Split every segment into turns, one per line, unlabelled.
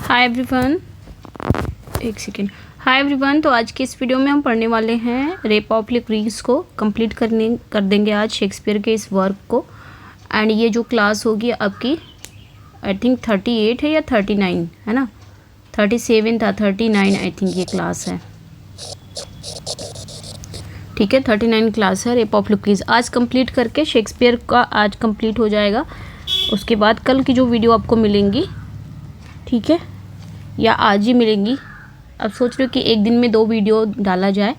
Hi everyone, एक second. Hi everyone, तो आज के इस वीडियो में हम पढ़ने वाले हैं रेप ऑफ लुक्रीज को कंप्लीट कर देंगे आज शेक्सपियर के इस वर्क को। एंड ये जो क्लास होगी आपकी आई थिंक 38 है या 39 है ना, 37 था, 39 आई थिंक ये क्लास है। ठीक है, 39 क्लास है रेप ऑफ लुक्रीज। आज कंप्लीट करके शेक्सपियर का आज कंप्लीट हो जाएगा। उसके बाद कल की जो वीडियो आपको मिलेंगी, ठीक है, या आज ही मिलेंगी। अब सोच रहे हो कि एक दिन में 2 वीडियो डाला जाए,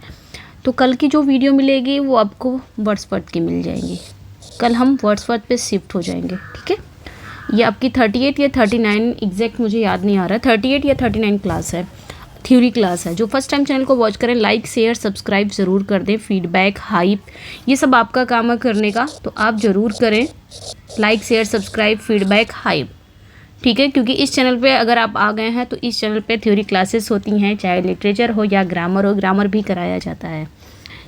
तो कल की जो वीडियो मिलेगी वो आपको वर्ड्सवर्थ की मिल जाएंगी। कल हम वर्ड्सवर्थ पे शिफ्ट हो जाएंगे। ठीक है, ये आपकी 38 या 39 एग्जैक्ट मुझे याद नहीं आ रहा, 38 या 39 क्लास है, थ्योरी क्लास है। जो फर्स्ट टाइम चैनल को वॉच करें, लाइक शेयर सब्सक्राइब ज़रूर कर दें। फीडबैक हाइप ये सब आपका काम है करने का, तो आप ज़रूर करें like share subscribe feedback hype. ठीक है, क्योंकि इस चैनल पे अगर आप आ गए हैं तो इस चैनल पे थ्योरी क्लासेस होती हैं, चाहे लिटरेचर हो या ग्रामर हो, ग्रामर भी कराया जाता है।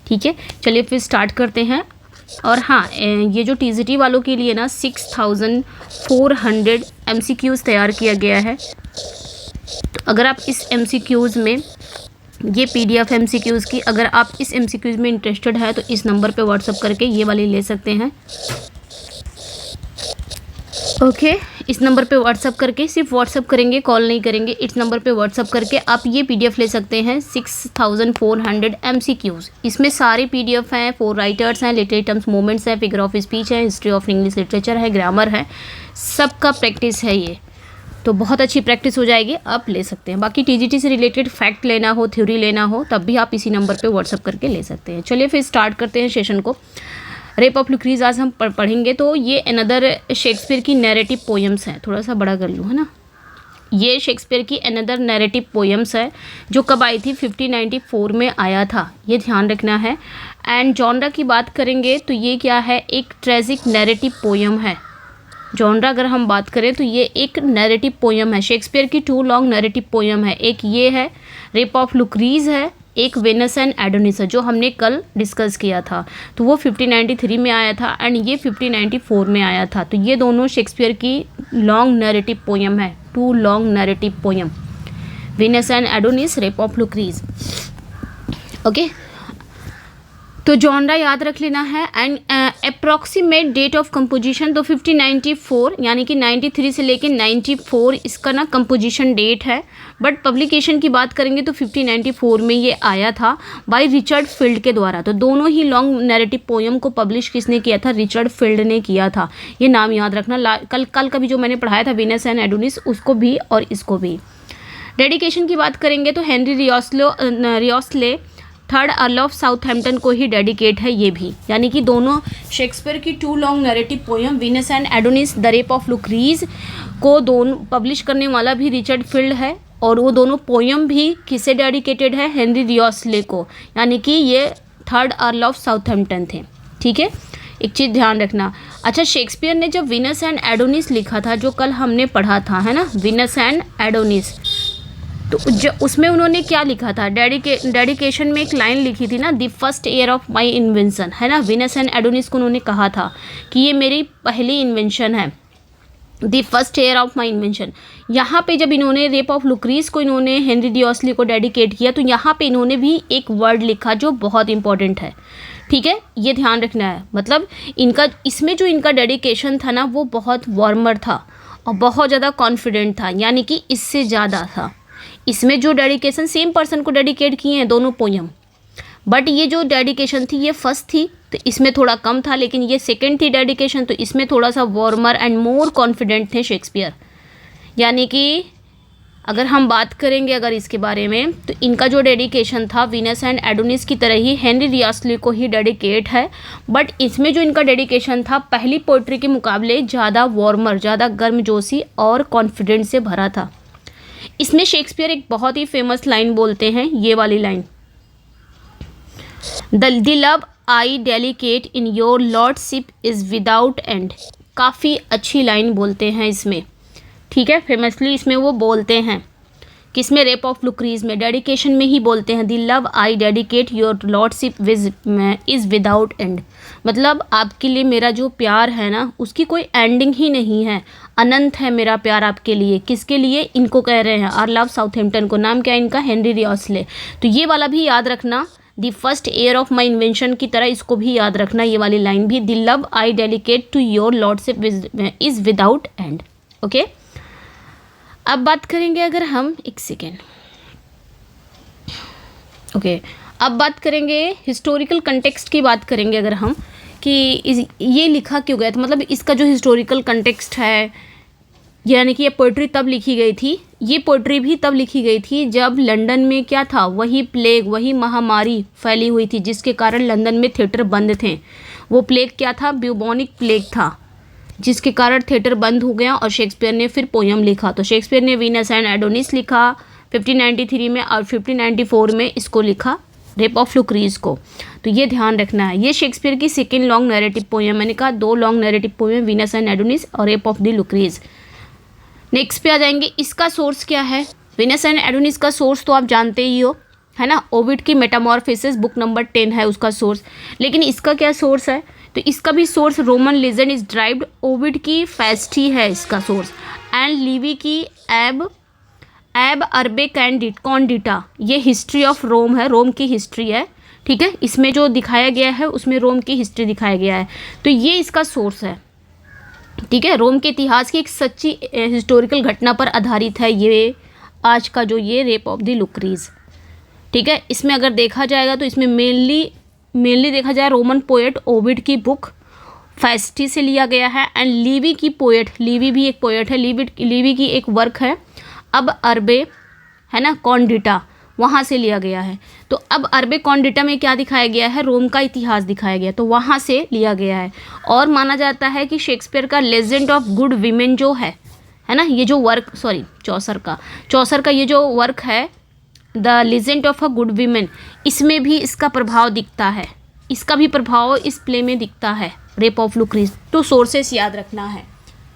ठीक है, चलिए फिर स्टार्ट करते हैं। और हाँ, ये जो टीजीटी वालों के लिए ना 6400 MCQs तैयार किया गया है। तो अगर आप इस MCQs में ये PDF MCQs की अगर आप इस MCQs में इंटरेस्टेड है तो इस नंबर पे व्हाट्सअप करके ये वाली ले सकते हैं। ओके, इस नंबर पे व्हाट्सअप करके, सिर्फ व्हाट्सअप करेंगे, कॉल नहीं करेंगे, इस नंबर पे व्हाट्सअप करके आप ये PDF ले सकते हैं 6400 MCQs। इसमें सारे PDF हैं, 4 राइटर्स हैं, लिटरेरी टर्म्स मोमेंट्स हैं, फिगर ऑफ स्पीच है, हिस्ट्री ऑफ इंग्लिश लिटरेचर है, ग्रामर है, सबका प्रैक्टिस है ये। तो बहुत अच्छी प्रैक्टिस हो जाएगी, आप ले सकते हैं। बाकी TGT से रिलेटेड फैक्ट लेना हो, थ्योरी लेना हो, तब भी आप इसी नंबर पर व्हाट्सअप करके ले सकते हैं। चलिए फिर स्टार्ट करते हैं सेशन को। रेप ऑफ लुक्रीज आज हम पढ़ेंगे। तो ये अनदर शेक्सपियर की नैरेटिव पोएम्स हैं। थोड़ा सा बड़ा कर लूँ, है ना। ये शेक्सपियर की अनदर नैरेटिव पोएम्स है जो कब आई थी, 1594 में आया था, ये ध्यान रखना है। एंड जॉनरा की बात करेंगे तो ये क्या है, एक ट्रेजिक नैरेटिव पोएम है। जॉनरा अगर हम बात करें तो ये एक नैरेटिव पोएम है। शेक्सपियर की 2 लॉन्ग नैरेटिव पोएम है। एक ये है रेप ऑफ लुक्रीज है, एक वेनस एंड एडोनिस है जो हमने कल डिस्कस किया था। तो वो 1593 में आया था एंड ये 1594 में आया था। तो ये दोनों शेक्सपियर की लॉन्ग नैरेटिव पोएम है, 2 long narrative poem, Venus and Adonis, rape of Lucrece. Okay, तो जॉनरा याद रख लेना है। And approximate date of composition तो 1594 यानी कि 93 से लेके 94 इसका ना कंपोजिशन डेट है। बट पब्लिकेशन की बात करेंगे तो 1594 में ये आया था बाय रिचर्ड फील्ड के द्वारा। तो दोनों ही लॉन्ग नैरेटिव पोएम को पब्लिश किसने किया था, रिचर्ड फील्ड ने किया था। ये नाम याद रखना। कल का भी जो मैंने पढ़ाया था वेनस एंड एडोनिस, उसको भी और इसको भी। डेडिकेशन की बात करेंगे तो Henry Wriothesley 3rd earl of Southampton को ही डेडिकेट है ये भी। यानी कि दोनों शेक्सपियर की 2 long narrative poem Venus and Adonis, the rape of Lucrece को दोनों पब्लिश करने वाला भी रिचर्ड फील्ड है। और वो दोनों पोएम भी किसे डेडिकेटेड है, हेनरी रियोस्ले को। यानी कि ये 3rd अर्ल ऑफ साउथहैम्पटन थे। ठीक है, एक चीज़ ध्यान रखना। अच्छा, शेक्सपियर ने जब वेनस एंड एडोनिस लिखा था, जो कल हमने पढ़ा था, है ना, वेनस एंड एडोनिस, तो उसमें उन्होंने क्या लिखा था, डेडिकेशन में एक लाइन लिखी थी ना, the first year of my invention, है ना। वेनस एंड एडोनिस को उन्होंने कहा था कि ये मेरी पहली इन्वेंशन है, the first year of my invention. यहाँ पे जब इन्होंने रेप ऑफ लुक्रीज को इन्होंने हेनरी रियोस्ले को डेडिकेट किया, तो यहाँ पे इन्होंने भी एक वर्ड लिखा जो बहुत इंपॉर्टेंट है। ठीक है, ये ध्यान रखना है। मतलब इनका इसमें जो इनका डेडिकेशन था ना, वो बहुत वार्मर था और बहुत ज़्यादा कॉन्फिडेंट था, यानी कि इससे ज़्यादा था। इसमें जो डेडिकेशन सेम पर्सन को डेडिकेट किए हैं दोनों पोएम, बट ये जो डेडिकेशन थी ये फर्स्ट थी तो इसमें थोड़ा कम था, लेकिन ये सेकंड थी डेडिकेशन, तो इसमें थोड़ा सा वार्मर एंड मोर कॉन्फिडेंट थे शेक्सपियर। यानी कि अगर हम बात करेंगे अगर इसके बारे में, तो इनका जो डेडिकेशन था वेनस एंड एडोनिस की तरह ही हेनरी रियोस्ले को ही डेडिकेट है। बट इसमें जो इनका डेडिकेशन था पहली पोइट्री के मुकाबले ज़्यादा वार्मर, ज़्यादा गर्मजोशी और कॉन्फिडेंस से भरा था। इसमें शेक्सपियर एक बहुत ही फेमस लाइन बोलते हैं, ये वाली line, the love I delicate in your lordship is without and. काफ़ी अच्छी लाइन बोलते हैं इसमें। ठीक है, फेमसली इसमें वो बोलते हैं किसमें, रेप ऑफ लुक्रीज में। डेडिकेशन में ही बोलते हैं, the love I dedicate your lordship is without and, मतलब आपके लिए मेरा जो प्यार है ना उसकी कोई एंडिंग ही नहीं है, अनंत है मेरा प्यार आपके लिए। किसके लिए, इनको कह रहे हैं, आर लव साउथहैम्पटन को। नाम क्या है इनका, हेनरी रियोस्ले। तो ये वाला भी याद रखना, the first year of my invention की तरह इसको भी याद रखना, ये वाली लाइन भी, the love I dedicate to your lordship is without end. Okay, अब बात करेंगे अगर हम, एक सेकेंड, ओके, अब बात करेंगे हिस्टोरिकल कंटेक्स्ट की बात करेंगे अगर हम, कि ये लिखा क्यों गया था, मतलब इसका जो हिस्टोरिकल कंटेक्स्ट है, यानी कि ये पोइट्री तब लिखी गई थी, ये पोइट्री भी तब लिखी गई थी जब लंदन में क्या था, वही प्लेग, वही महामारी फैली हुई थी जिसके कारण लंदन में थिएटर बंद थे। वो प्लेग क्या था, ब्यूबोनिक प्लेग था, जिसके कारण थिएटर बंद हो गया और शेक्सपियर ने फिर पोयम लिखा। तो शेक्सपियर ने वीनस एंड एडोनिस लिखा 1593 में, और 1594 में इसको लिखा रेप ऑफ लुक्रीज को। तो ये ध्यान रखना है, ये शेक्सपियर की सेकेंड लॉन्ग नैरेटिव पोयम, मैंने कहा 2 long narrative poem, Venus and Adonis और रेप ऑफ द लुक्रीज। नेक्स्ट पे आ जाएंगे, इसका सोर्स क्या है, वीनस एंड एडोनिस का सोर्स तो आप जानते ही हो, है ना, ओविड की मेटामॉर्फोसिस बुक नंबर 10 है उसका सोर्स। लेकिन इसका क्या सोर्स है, तो इसका भी source Roman legend is derived, Ovid की फेस्टी है इसका सोर्स, एंड लिवी की एब अरबे कॉन्डिटा, ये हिस्ट्री ऑफ रोम है, रोम की हिस्ट्री है, ठीक है, इसमें जो दिखाया गया है उसमें रोम की हिस्ट्री दिखाया गया है। तो ये इसका सोर्स है, ठीक है, रोम के इतिहास की एक सच्ची हिस्टोरिकल घटना पर आधारित है ये आज का जो ये रेप ऑफ द लुक्रीज, ठीक है। इसमें अगर देखा जाएगा तो इसमें मेनली देखा जाए रोमन पोएट ओविड की बुक फेस्टी से लिया गया है, एंड लीवी की पोएट, लीवी भी एक पोएट है, लीवी की एक वर्क है अब अरबे, है ना, कॉन्डिटा, वहाँ से लिया गया है। तो अब अरबे कॉन्डिटा में क्या दिखाया गया है, रोम का इतिहास दिखाया गया, तो वहाँ से लिया गया है। और माना जाता है कि शेक्सपियर का लेजेंड ऑफ गुड वीमेन जो है ना, ये जो वर्क, सॉरी चौसर का ये जो वर्क है, the legend of a good women, इसमें भी इसका प्रभाव दिखता है, इसका भी प्रभाव इस प्ले में दिखता है, रेप ऑफ लुक्रीज। तो सोर्सेस याद रखना है,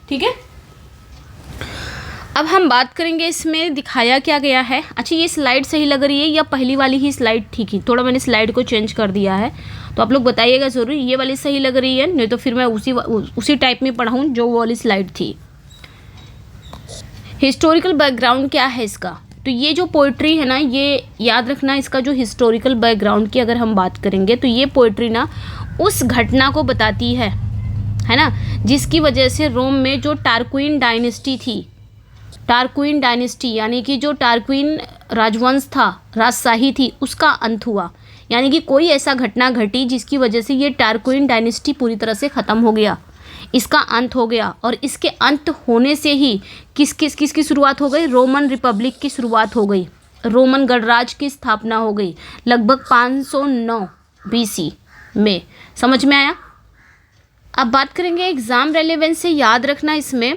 ठीक है। अब हम बात करेंगे इसमें दिखाया क्या गया है। अच्छा, ये स्लाइड सही लग रही है या पहली वाली ही स्लाइड ठीक ही, थोड़ा मैंने स्लाइड को चेंज कर दिया है, तो आप लोग बताइएगा ज़रूर ये वाली सही लग रही है, नहीं तो फिर मैं उसी टाइप में पढ़ाऊँ जो वो वाली स्लाइड थी। हिस्टोरिकल बैकग्राउंड क्या है इसका, तो ये जो पोइट्री है ना, ये याद रखना, इसका जो हिस्टोरिकल बैकग्राउंड की अगर हम बात करेंगे तो ये पोइट्री ना उस घटना को बताती है ना, जिसकी वजह से रोम में जो टारक्विन डायनेस्टी थी, टारक्विन डायनेस्टी यानी कि जो टारक्विन राजवंश था, राजशाही थी, उसका अंत हुआ। यानी कि कोई ऐसा घटना घटी जिसकी वजह से ये टारक्विन डायनेस्टी पूरी तरह से ख़त्म हो गया, इसका अंत हो गया। और इसके अंत होने से ही किसकी शुरुआत हो गई, रोमन रिपब्लिक की शुरुआत हो गई, रोमन गणराज की स्थापना हो गई लगभग 509 BC में। समझ में आया। अब बात करेंगे एग्ज़ाम रेलेवेंस से याद रखना इसमें,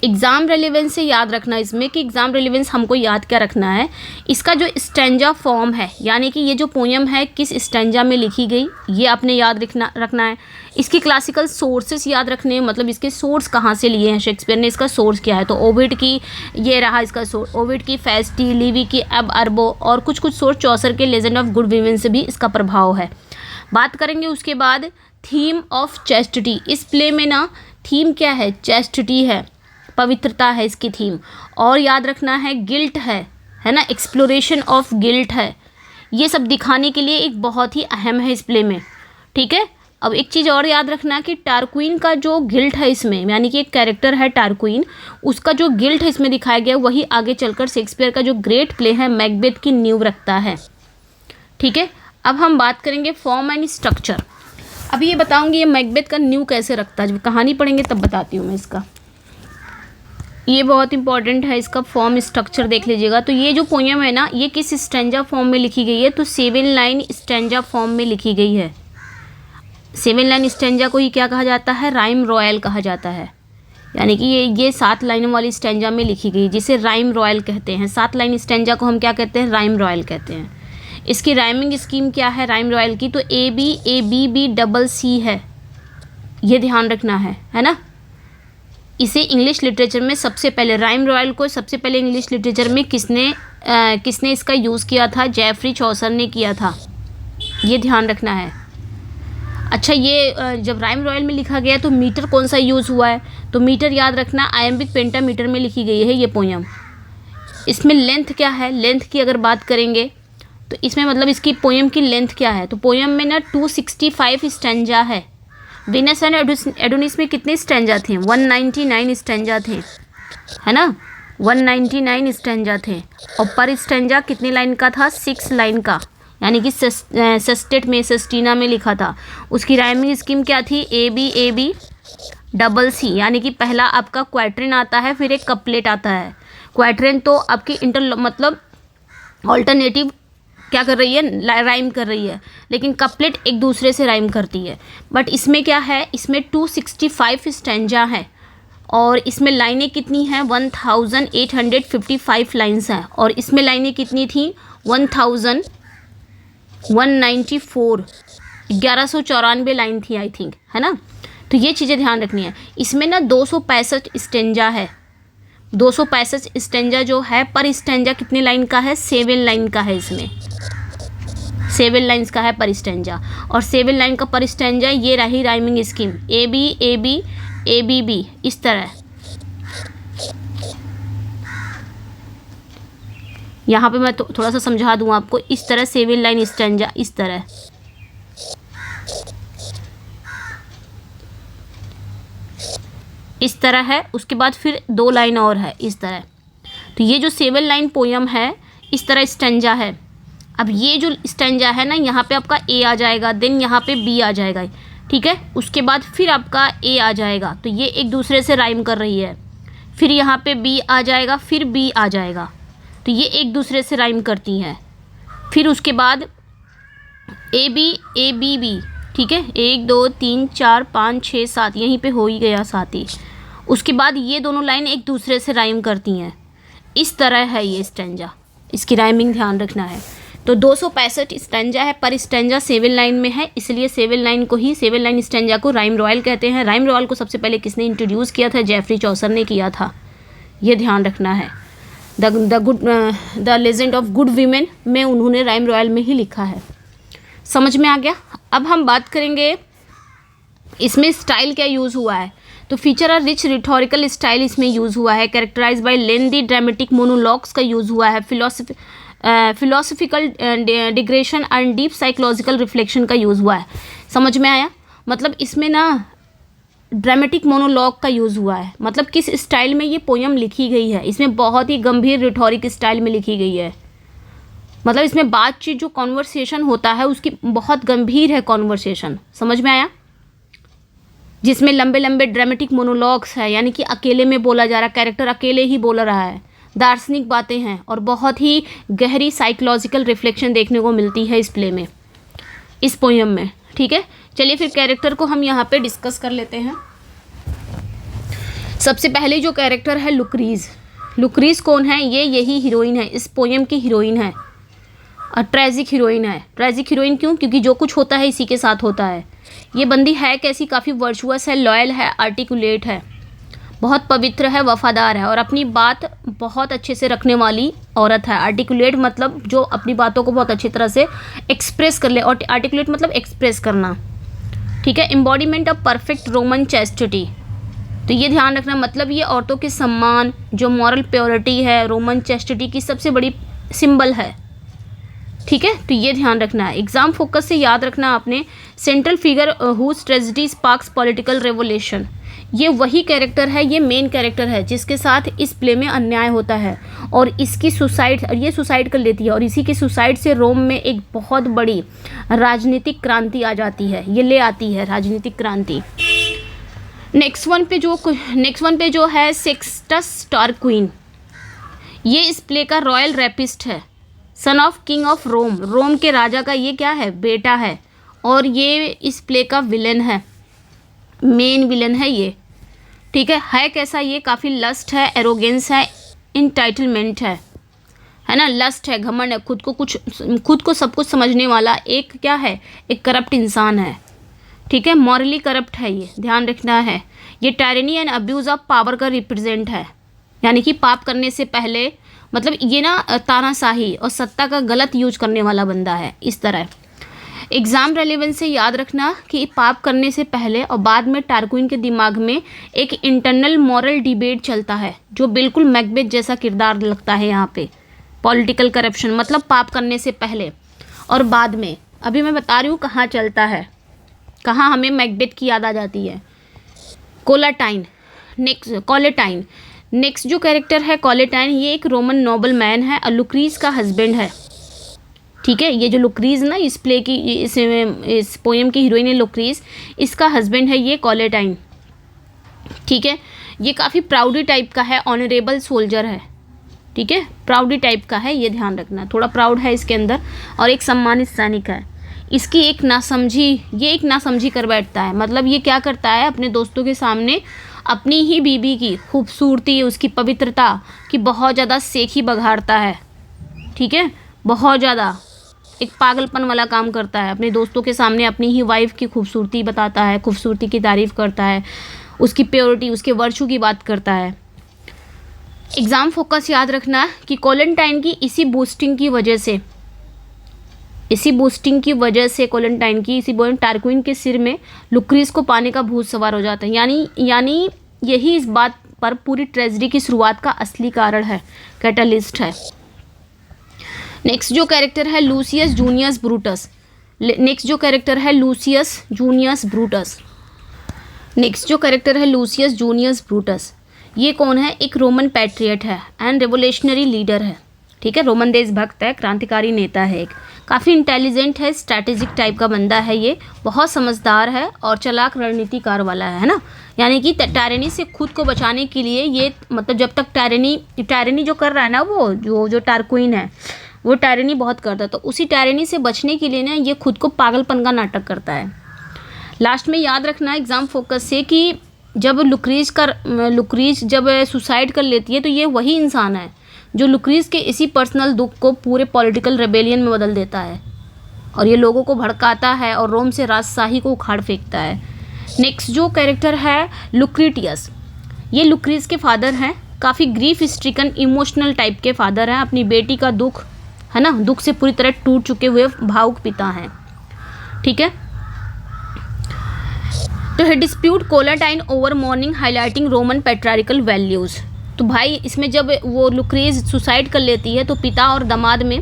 एग्ज़ाम रेलेवेंस से याद रखना इसमें कि एग्ज़ाम रेलेवेंस हमको याद क्या रखना है, इसका जो स्टैंजा फॉर्म है, यानी कि ये जो पोएम है किस स्टैंजा में लिखी गई, ये आपने याद रखना है। इसकी क्लासिकल सोर्सेस याद रखने, मतलब इसके सोर्स कहाँ से लिए हैं शेक्सपियर ने, इसका सोर्स क्या है। तो ओविड की ये रहा इसका सोर्स, ओविड की फेस्टी, लिवी की अब अरबो, और कुछ सोर्स चौसर के लेजेंड ऑफ गुड वीमेन से भी इसका प्रभाव है। बात करेंगे उसके बाद थीम ऑफ चैस्टिटी। इस प्ले में ना थीम क्या है, चैस्टिटी है, पवित्रता है इसकी थीम। और याद रखना है गिल्ट है ना, एक्सप्लोरेशन ऑफ गिल्ट है। ये सब दिखाने के लिए एक बहुत ही अहम है इस प्ले में, ठीक है। अब एक चीज़ और याद रखना कि टारक्विन का जो गिल्ट है इसमें, यानी कि एक कैरेक्टर है टारक्विन, उसका जो गिल्ट है इसमें दिखाया गया, वही आगे चलकर शेक्सपियर का जो ग्रेट प्ले है मैकबेथ की नींव रखता है, ठीक है। अब हम बात करेंगे फॉर्म एंड स्ट्रक्चर। अभी ये बताऊंगी ये मैकबेथ का नींव कैसे रखता है, जब कहानी पढ़ेंगे तब बताती हूँ मैं इसका। ये बहुत इंपॉर्टेंट है, इसका फॉर्म स्ट्रक्चर देख लीजिएगा। तो ये जो पोएम है ना, ये किस स्टैंजा फॉर्म में लिखी गई है, तो 7 लाइन स्टैंजा फॉर्म में लिखी गई है। 7 लाइन स्टैंजा को ही क्या कहा जाता है, राइम रॉयल कहा जाता है। यानी कि ये 7 लाइनों वाली स्टैंजा में लिखी गई, जिसे राइम रॉयल कहते हैं। 7 लाइन स्टैंजा को हम क्या कहते हैं, राइम रॉयल कहते हैं। इसकी राइमिंग स्कीम क्या है राइम रॉयल की, तो AB ABB CC है, ये ध्यान रखना है ना। इसे इंग्लिश लिटरेचर में सबसे पहले, राइम रॉयल को सबसे पहले इंग्लिश लिटरेचर में किसने इसका यूज़ किया था? जेफरी चौसर ने किया था, ये ध्यान रखना है। अच्छा, ये जब राइम रॉयल में लिखा गया तो मीटर कौन सा यूज़ हुआ है? तो मीटर याद रखना, आयम्बिक पेंटामीटर में लिखी गई है ये पोयम। इसमें लेंथ क्या है? लेंथ की अगर बात करेंगे तो इसमें मतलब इसकी पोयम की लेंथ क्या है? तो पोयम में ना 265 स्टैंजा है। वीनस एंड एडोनिस में कितने स्टैंजा थे? 199 स्टैंजा थे, है ना, 199 स्टैंजा थे। और पर स्टैंजा कितने लाइन का था? 6 लाइन का, यानी कि सेस्टेट में, सेस्टीना में लिखा था। उसकी राइमिंग स्कीम क्या थी? ए बी डबल सी, यानी कि पहला आपका क्वाट्रेन आता है, फिर एक कपलेट आता है। क्वाट्रेन तो आपकी मतलब ऑल्टरनेटिव क्या कर रही है? राइम कर रही है, लेकिन कपलेट एक दूसरे से राइम करती है। बट इसमें क्या है? इसमें 265 स्टैंजा है और इसमें लाइनें कितनी हैं? 1855 लाइन्स हैं। और इसमें लाइनें कितनी थी? 1194, 1194 लाइन थी आई थिंक, है ना। तो ये चीज़ें ध्यान रखनी है। इसमें ना 265 स्टेंजा है। 265 स्टेंजा जो है, पर स्टेंजा कितने लाइन का है? 7 लाइन का है। इसमें 7 लाइन्स का है पर स्टेंजा। और 7 लाइन का पर स्टेंजा, ये रही rhyming scheme, A B B, इस तरह। यहाँ पे मैं थोड़ा सा समझा दूँ आपको, इस तरह 7 लाइन स्टेंजा, इस तरह। इस तरह है। उसके बाद फिर 2 लाइन और है, इस तरह। तो ये जो 7 लाइन पोयम है, इस तरह स्टेंजा है। अब ये जो स्टेंजा है ना, यहाँ पे आपका ए आ जाएगा, देन यहाँ पे बी आ जाएगा, ठीक है। उसके बाद फिर आपका ए आ जाएगा, तो ये एक दूसरे से राइम कर रही है। फिर यहाँ पे बी आ जाएगा, फिर बी आ जाएगा, तो ये एक दूसरे से राइम करती हैं। फिर उसके बाद ए बी बी, ठीक है, 1 2 3 4 5 6 7, यहीं पे हो ही गया 7 ही। उसके बाद ये दोनों लाइन एक दूसरे से राइम करती हैं। इस तरह है ये स्टेंजा, इसकी राइमिंग ध्यान रखना है। तो 265 स्टेंजा है, पर स्टेंजा 7 लाइन में है, इसलिए 7 लाइन को ही, 7 लाइन स्टेंजा को राइम रॉयल कहते हैं। राइम रॉयल को सबसे पहले किसने इंट्रोड्यूस किया था? जेफरी चौसर ने किया था, ये ध्यान रखना है। The legend of good women में उन्होंने राइम रॉयल में ही लिखा है। समझ में आ गया? अब हम बात करेंगे इसमें स्टाइल क्या यूज़ हुआ है। तो feature a rich rhetorical style इसमें यूज़ हुआ है। कैरेक्टराइज बाय लेंदी ड्रामेटिक मोनोलॉग्स का यूज़ हुआ है। Philosophical digression and deep psychological reflection का यूज़ हुआ है। समझ में आया? मतलब इसमें ना ड्रामेटिक मोनोलॉग का यूज़ हुआ है। मतलब किस स्टाइल में ये पोयम लिखी गई है? इसमें बहुत ही गंभीर रिटोरिक स्टाइल में लिखी गई है। मतलब इसमें बातचीत, जो कॉन्वर्सेशन होता है, उसकी बहुत गंभीर है कॉन्वर्सेशन। समझ में आया? जिसमें लंबे लंबे ड्रामेटिक मोनोलॉग्स है, यानी कि अकेले में बोला जा रहा है, कैरेक्टर अकेले ही बोल रहा है, दार्शनिक बातें हैं और बहुत ही गहरी साइकोलॉजिकल रिफ्लेक्शन देखने को मिलती है इस प्ले में, इस पोयम में, ठीक है। चलिए फिर कैरेक्टर को हम यहाँ पे डिस्कस कर लेते हैं। सबसे पहले जो कैरेक्टर है लुक्रीज। लुक्रीज कौन है? ये यही हीरोइन है, इस पोयम की हीरोइन है और ट्रेजिक हीरोइन है। ट्रेजिक हीरोइन क्यों? क्योंकि जो कुछ होता है इसी के साथ होता है। ये बंदी है कैसी? काफ़ी वर्चुअस है, लॉयल है, आर्टिकुलेट है, बहुत पवित्र है, वफादार है और अपनी बात बहुत अच्छे से रखने वाली औरत है। आर्टिकुलेट मतलब जो अपनी बातों को बहुत अच्छी तरह से एक्सप्रेस कर ले, और आर्टिकुलेट मतलब एक्सप्रेस करना, ठीक है। Embodiment of perfect Roman chastity, तो ये ध्यान रखना, मतलब ये औरतों के सम्मान, जो मॉरल प्योरिटी है, रोमन चैस्टिटी की सबसे बड़ी सिंबल है, ठीक है। तो ये ध्यान रखना है। एग्जाम फोकस से याद रखना आपने। Central figure whose tragedy sparks political revolution, ये वही कैरेक्टर है, ये मेन कैरेक्टर है जिसके साथ इस प्ले में अन्याय होता है और इसकी सुसाइड, ये सुसाइड कर लेती है और इसी के सुसाइड से रोम में एक बहुत बड़ी राजनीतिक क्रांति आ जाती है, ये ले आती है राजनीतिक क्रांति। नेक्स्ट वन पे जो है सेक्सटस स्टारक्वीन, ये इस प्ले का रॉयल रैपिस्ट है, son of king of Rome, Rome के राजा का ये क्या है? बेटा है और ये इस प्ले का विलन है, मेन विलन है ये, ठीक है कैसा? ये काफ़ी लस्ट है, एरोगेंस है, इंटाइटलमेंट है ना, लस्ट है, घमंड है, खुद को सब कुछ समझने वाला एक क्या है? एक करप्ट इंसान है, ठीक है, मॉरली करप्ट है, ये ध्यान रखना है। ये tyranny and abuse of power का रिप्रेजेंट है, यानी कि पाप करने से पहले, मतलब ये ना तानाशाही और सत्ता का गलत यूज करने वाला बंदा है, इस तरह। एग्ज़ाम रेलेवेंस से याद रखना कि पाप करने से पहले और बाद में टारक्विन के दिमाग में एक इंटरनल मॉरल डिबेट चलता है, जो बिल्कुल मैकबेथ जैसा किरदार लगता है यहाँ पे। पॉलिटिकल करप्शन मतलब पाप करने से पहले और बाद में। अभी मैं बता रही हूँ कहाँ चलता है, कहाँ हमें मैकबेथ की याद आ जाती है। कोलेटाइन, नेक्स्ट जो कैरेक्टर है कोलेटाइन, ये एक रोमन नोबल मैन है और लुक्रीज का हस्बैंड है। ठीक है, ये जो लुक्रीज ना इस प्ले की, इस पोएम की हीरोइन है लुक्रीज, इसका हस्बैंड है ये कोलेटाइन। ठीक है, ये काफ़ी प्राउडी टाइप का है, ऑनरेबल सोल्जर है। ठीक है, प्राउडी टाइप का है, ये ध्यान रखना, थोड़ा प्राउड है इसके अंदर और एक सम्मानित सैनिक है। इसकी एक नासमझी कर बैठता है, मतलब ये क्या करता है, अपने दोस्तों के सामने अपनी ही बीबी की खूबसूरती, उसकी पवित्रता की बहुत ज़्यादा सेखी बघाड़ता है। ठीक है, बहुत ज़्यादा एक पागलपन वाला काम करता है, अपने दोस्तों के सामने अपनी ही वाइफ की खूबसूरती बताता है, खूबसूरती की तारीफ़ करता है, उसकी प्योरिटी, उसके वर्चू की बात करता है। एग्ज़ाम फोकस याद रखना कि कोलेटाइन की इसी बूस्टिंग की वजह से कोलेटाइन की इसी टारक्विन के सिर में लुक्रीज को पाने का भूत सवार हो जाता है, यानी यही इस बात पर पूरी ट्रेजेडी की शुरुआत का असली कारण है, कैटालिस्ट है। नेक्स्ट जो कैरेक्टर है लूसियस जूनियस ब्रूटस। ये कौन है, एक रोमन पैट्रियट है एंड रेवोल्यूशनरी लीडर है। ठीक है, रोमन देशभक्त है, क्रांतिकारी नेता है, एक काफ़ी इंटेलिजेंट है, स्ट्रैटेजिक टाइप का बंदा है, ये बहुत समझदार है और चालाक रणनीतिकार वाला है ना। यानी कि टायरनी से खुद को बचाने के लिए ये, मतलब जब तक टायरनी जो कर रहा है ना, वो जो टारक्विन है वो टायरनी बहुत करता है, तो उसी टायरनी से बचने के लिए ना ये खुद को पागलपन का नाटक करता है। लास्ट में याद रखना एग्ज़ाम फोकस से कि जब लुक्रीज जब सुसाइड कर लेती है, तो ये वही इंसान है जो लुक्रीज के इसी पर्सनल दुख को पूरे पॉलिटिकल रेबेलियन में बदल देता है और ये लोगों को भड़काता है और रोम से राजशाही को उखाड़ फेंकता है। नेक्स्ट जो कैरेक्टर है लुक्रीटियस, ये लुक्रीज के फादर हैं, काफ़ी ग्रीफ स्ट्रिकन इमोशनल टाइप के फादर हैं, अपनी बेटी का दुख है ना, दुख से पूरी तरह टूट चुके हुए भावुक पिता हैं। ठीक है, तो है dispute Collatine over morning highlighting Roman patriarchal values. तो भाई इसमें जब वो लुक्रीज सुसाइड कर लेती है तो पिता और दामाद में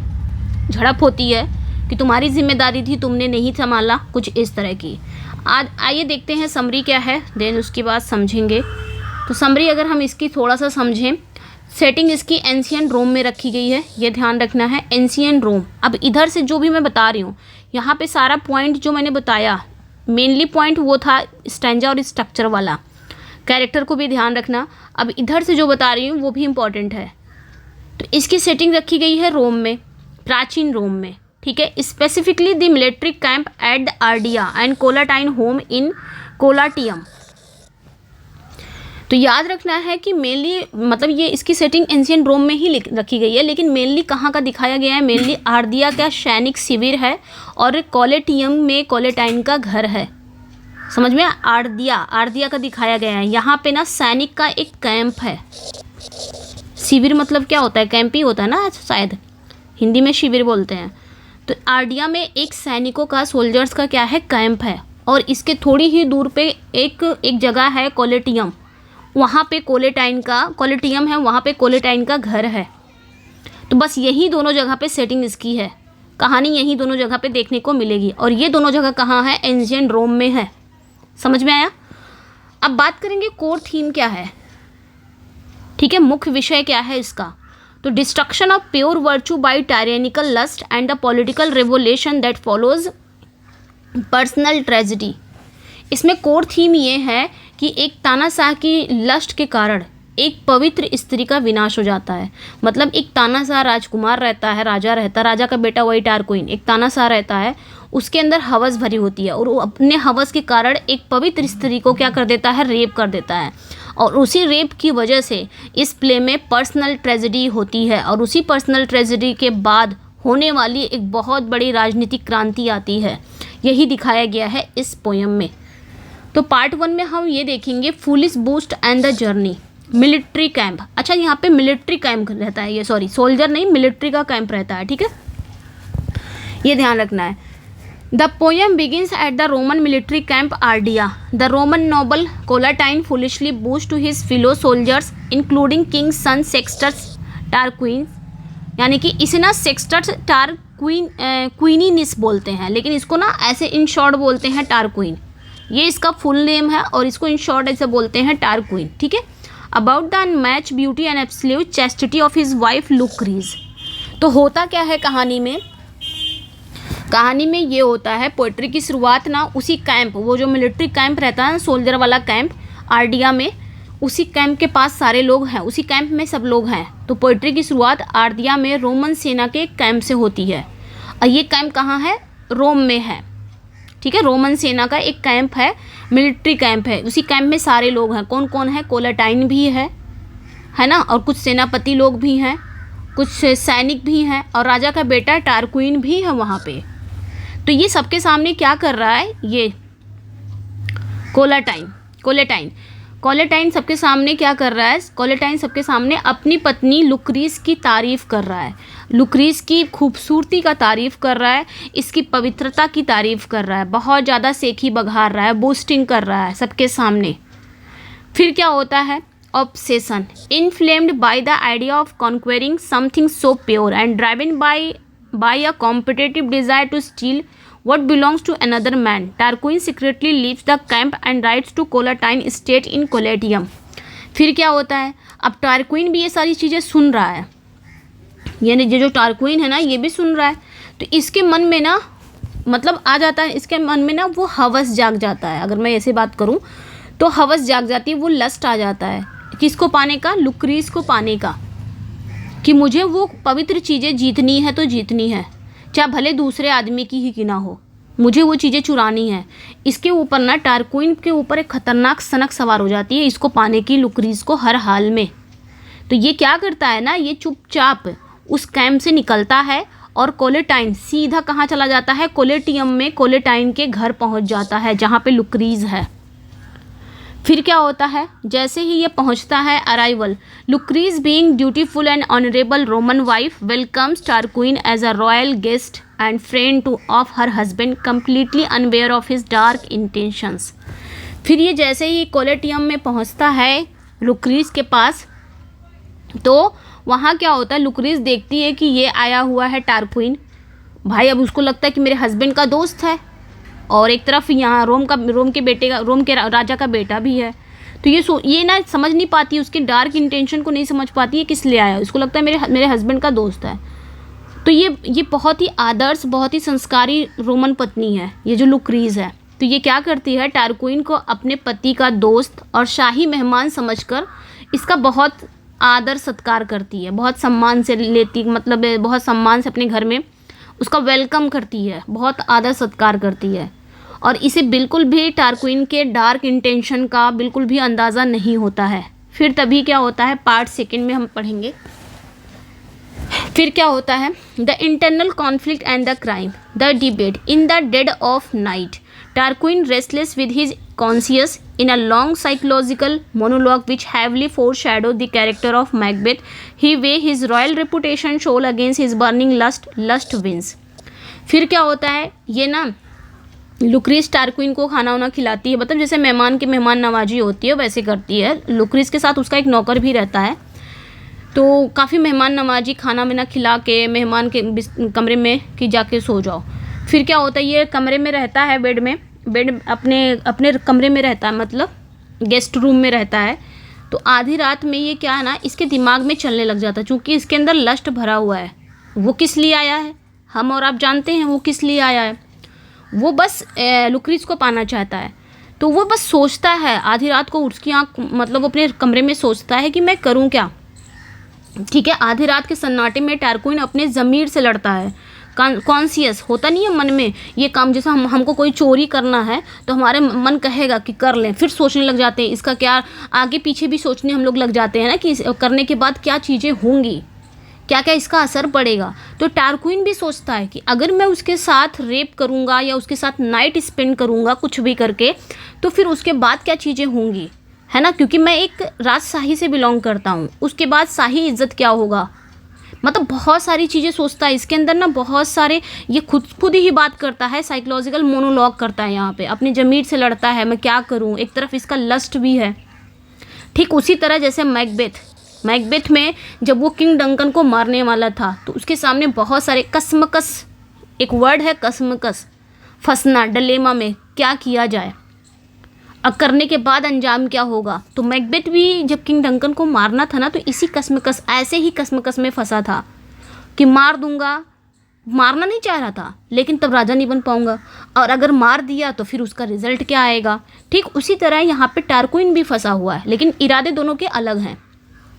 झड़प होती है कि तुम्हारी जिम्मेदारी थी, तुमने नहीं संभाला, कुछ इस तरह की। आज आइए देखते हैं समरी क्या है, देन उसके बाद समझेंगे। तो समरी अगर हम इसकी थोड़ा सा समझें, सेटिंग इसकी एंशियंट रोम में रखी गई है, ये ध्यान रखना है, एंशियंट रोम। अब इधर से जो भी मैं बता रही हूँ, यहाँ पे सारा पॉइंट जो मैंने बताया, मेनली पॉइंट वो था स्टैंजा और स्ट्रक्चर वाला, कैरेक्टर को भी ध्यान रखना। अब इधर से जो बता रही हूँ वो भी इम्पॉर्टेंट है। तो इसकी सेटिंग रखी गई है रोम में, प्राचीन रोम में। ठीक है, specifically the military camp at the Ardea and Collatine home in Collatium. तो याद रखना है कि मेनली, मतलब ये इसकी सेटिंग एंशिएंट रोम में ही रखी गई है, लेकिन मेनली कहाँ का दिखाया गया है, मेनली आर्दिया का सैनिक शिविर है और कोलेटियम में कोलेटाइन का घर है। समझ में, आर्दिया का दिखाया गया है। यहाँ पे ना सैनिक का एक कैंप है। शिविर मतलब क्या होता है, कैंप ही होता है ना, शायद हिंदी में शिविर बोलते हैं। तो आर्डिया में एक सैनिकों का, सोल्जर्स का क्या है, कैंप है, और इसके थोड़ी ही दूर पे एक जगह है कोलेटियम, वहाँ पे कोलेटियम है, वहाँ पे कोलेटाइन का घर है। तो बस यही दोनों जगह पे सेटिंग इसकी है, कहानी यही दोनों जगह पे देखने को मिलेगी। और ये दोनों जगह कहाँ है, एंशिएंट रोम में है। समझ में आया। अब बात करेंगे कोर थीम क्या है। ठीक है, मुख्य विषय क्या है इसका, तो destruction of pure virtue by tyrannical lust and the political revolution that follows personal tragedy. इसमें कोर थीम ये है कि एक तानाशाह की लस्ट के कारण एक पवित्र स्त्री का विनाश हो जाता है। मतलब एक तानाशाह राजकुमार रहता है, राजा का बेटा वही टारक्विन, एक तानाशाह रहता है, उसके अंदर हवस भरी होती है और वो अपने हवस के कारण एक पवित्र स्त्री को क्या कर देता है, रेप कर देता है। और उसी रेप की वजह से इस प्ले में पर्सनल ट्रेजेडी होती है और उसी पर्सनल ट्रेजेडी के बाद होने वाली एक बहुत बड़ी राजनीतिक क्रांति आती है। यही दिखाया गया है इस पोयम में। तो पार्ट 1 में हम ये देखेंगे foolish boast and the journey, military camp. अच्छा, यहाँ पे मिलिट्री कैंप रहता है, ये सॉरी सोल्जर नहीं, मिलिट्री का कैंप रहता है, ठीक है, ये ध्यान रखना है। The poem begins at the Roman military camp Ardea. The Roman noble Collatine foolishly boast to his fellow soldiers including king son Sextus Tarquin, यानी कि इसे ना सेक्स्टस क्वीनिनिस बोलते हैं, लेकिन इसको ना ऐसे इन शॉर्ट बोलते हैं टारक्वीन, ये इसका फुल नेम है और इसको इन शॉर्ट ऐसे बोलते हैं टारक्वीन, ठीक है। About the unmatched beauty and absolute chastity of his wife Lucrece. तो होता क्या है कहानी में, कहानी में ये होता है, पोइट्री की शुरुआत ना उसी कैंप, वो जो मिलिट्री कैंप रहता है सोल्जर वाला कैंप आर्डिया में, उसी कैंप के पास सारे लोग हैं, उसी कैंप में सब लोग हैं। तो पोइट्री की शुरुआत आर्डिया में रोमन सेना के कैंप से होती है, और ये कैंप कहाँ है, रोम में है, ठीक है। रोमन सेना का एक कैंप है, मिलिट्री कैंप है, उसी कैंप में सारे लोग हैं। कौन कौन है, कोलाटाइन भी है ना, और कुछ सेनापति लोग भी हैं, कुछ सैनिक भी हैं, और राजा का बेटा टारक्वीन भी है वहाँ पे। तो ये सबके सामने क्या कर रहा है, ये कोलेटाइन सबके सामने क्या कर रहा है, कोलेटाइन सबके सामने अपनी पत्नी लुक्रीज की तारीफ़ कर रहा है, लुक्रीज की खूबसूरती का तारीफ़ कर रहा है, इसकी पवित्रता की तारीफ़ कर रहा है, बहुत ज़्यादा सेखी बघार रहा है, बूस्टिंग कर रहा है सबके सामने। फिर क्या होता है, obsession, inflamed by the idea of conquering something so pure and driven by a competitive desire to steal what belongs to another man, Tarquin secretly leaves the camp and rides to Colatine Estate in Colatium। फिर क्या होता है, अब टारक्वीन भी ये सारी चीज़ें सुन रहा है, यानी ये जो टारक्वीन है ना ये भी सुन रहा है, तो इसके मन में ना मतलब आ जाता है, इसके मन में ना वो हवस जाग जाता है, अगर मैं ऐसे बात करूँ तो हवस जाग जाती है, वो लस्ट आ जाता है, किसको पाने का, लुक्रीज को पाने का, कि मुझे वो पवित्र चीज़ें जीतनी है तो जीतनी है, चाहे भले दूसरे आदमी की ही क्यों ना हो, मुझे वो चीज़ें चुरानी है। इसके ऊपर ना टारक्वीन के ऊपर एक खतरनाक सनक सवार हो जाती है इसको पाने की, लुक्रीज को, हर हाल में। तो ये क्या करता है ना, ये चुपचाप उस कैंप से निकलता है और कोलेटाइन सीधा कहाँ चला जाता है, कोलेटियम में कोलेटाइन के घर पहुँच जाता है जहाँ पे लुक्रीज है। फिर क्या होता है, जैसे ही ये पहुंचता है, arrival, Lucrece being dutiful and honourable Roman wife welcomes Tarquin as a royal guest and friend to of her husband completely unaware of his dark intentions. फिर ये जैसे ही कोलेटियम में पहुंचता है लुक्रीज के पास, तो वहाँ क्या होता है, लुक्रीज देखती है कि ये आया हुआ है टारक्वीन, भाई अब उसको लगता है कि मेरे हस्बैंड का दोस्त है, और एक तरफ यहाँ रोम के राजा का बेटा भी है। तो ये ना समझ नहीं पाती, उसके डार्क इंटेंशन को नहीं समझ पाती है किस लिए आया, इसको लगता है मेरे हस्बैंड का दोस्त है। तो ये बहुत ही आदर्श, बहुत ही संस्कारी रोमन पत्नी है ये जो लुक्रीज है। तो ये क्या करती है, टारक्वीन को अपने पति का दोस्त और शाही मेहमान समझकर इसका बहुत आदर सत्कार करती है, बहुत सम्मान से लेती, मतलब बहुत सम्मान से अपने घर में उसका वेलकम करती है, बहुत आदर सत्कार करती है, और इसे बिल्कुल भी टारक्वीन के डार्क इंटेंशन का बिल्कुल भी अंदाज़ा नहीं होता है। फिर तभी क्या होता है, पार्ट 2 में हम पढ़ेंगे। फिर क्या होता है, the internal conflict and the crime, the debate in the dead of night, Tarquin restless with his conscious in a long psychological monologue which heavily foreshadowed the character of Macbeth, he weigh his royal reputation shoal against his burning lust wins। फिर क्या होता है, ये ना लुक्रीज टारक्वीन को खाना वाना खिलाती है, मतलब जैसे मेहमान की मेहमान नवाजी होती है वैसे करती है। लुक्रीज के साथ उसका एक नौकर भी रहता है, तो काफ़ी मेहमान नवाजी, खाना वाना खिला के मेहमान के कमरे में कि जाके सो जाओ। फिर क्या होता है, ये कमरे में रहता है, बेड अपने कमरे में रहता है, मतलब गेस्ट रूम में रहता है। तो आधी रात में ये क्या है ना, इसके दिमाग में चलने लग जाता है, चूँकि इसके अंदर लस्ट भरा हुआ है। वो किस लिए आया है, हम और आप जानते हैं वो किस लिए आया है, वो बस लुक्रीज को पाना चाहता है। तो वो बस सोचता है आधी रात को, उसकी आँख मतलब अपने कमरे में सोचता है कि मैं करूँ क्या। ठीक है, आधी रात के सन्नाटे में टारक्वीन अपने ज़मीर से लड़ता है। कॉन्शियस होता नहीं है मन में, ये काम जैसा हमको कोई चोरी करना है तो हमारे मन कहेगा कि कर लें, फिर सोचने लग जाते हैं इसका क्या, आगे पीछे भी सोचने हम लोग लग जाते हैं ना कि करने के बाद क्या चीज़ें होंगी, क्या क्या इसका असर पड़ेगा। तो टारक्विन भी सोचता है कि अगर मैं उसके साथ रेप करूँगा या उसके साथ नाइट स्पेंड करूँगा कुछ भी करके, तो फिर उसके बाद क्या चीज़ें होंगी, है ना, क्योंकि मैं एक राजशाही से बिलोंग करता हूँ, उसके बाद शाही इज्जत क्या होगा। मतलब बहुत सारी चीज़ें सोचता है इसके अंदर ना, बहुत सारे, ये खुद ही बात करता है, साइकोलॉजिकल मोनोलॉग करता है यहाँ पे, अपनी ज़मीर से लड़ता है, मैं क्या करूँ। एक तरफ इसका लस्ट भी है। ठीक उसी तरह जैसे मैकबेथ में जब वो किंग डंकन को मारने वाला था तो उसके सामने बहुत सारे कसमकस, एक वर्ड है कसमकस, फंसना, डिलेमा में क्या किया जाए, अब करने के बाद अंजाम क्या होगा। तो मैकबेथ भी जब किंग डंकन को मारना था ना, तो इसी कसमकस, ऐसे ही कसमकस में फंसा था कि मार दूंगा, मारना नहीं चाह रहा था लेकिन तब राजा नहीं बन पाऊंगा, और अगर मार दिया तो फिर उसका रिजल्ट क्या आएगा। ठीक उसी तरह यहाँ पे टारक्विन भी फंसा हुआ है, लेकिन इरादे दोनों के अलग हैं।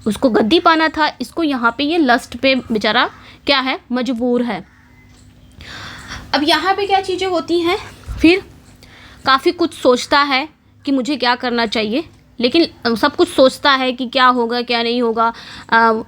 उसको गद्दी पाना था, इसको यहाँ पे ये लस्ट पे बेचारा क्या है, मजबूर है। अब यहाँ पे क्या चीज़ें होती हैं, फिर काफ़ी कुछ सोचता है कि मुझे क्या करना चाहिए, लेकिन सब कुछ सोचता है कि क्या होगा क्या नहीं होगा,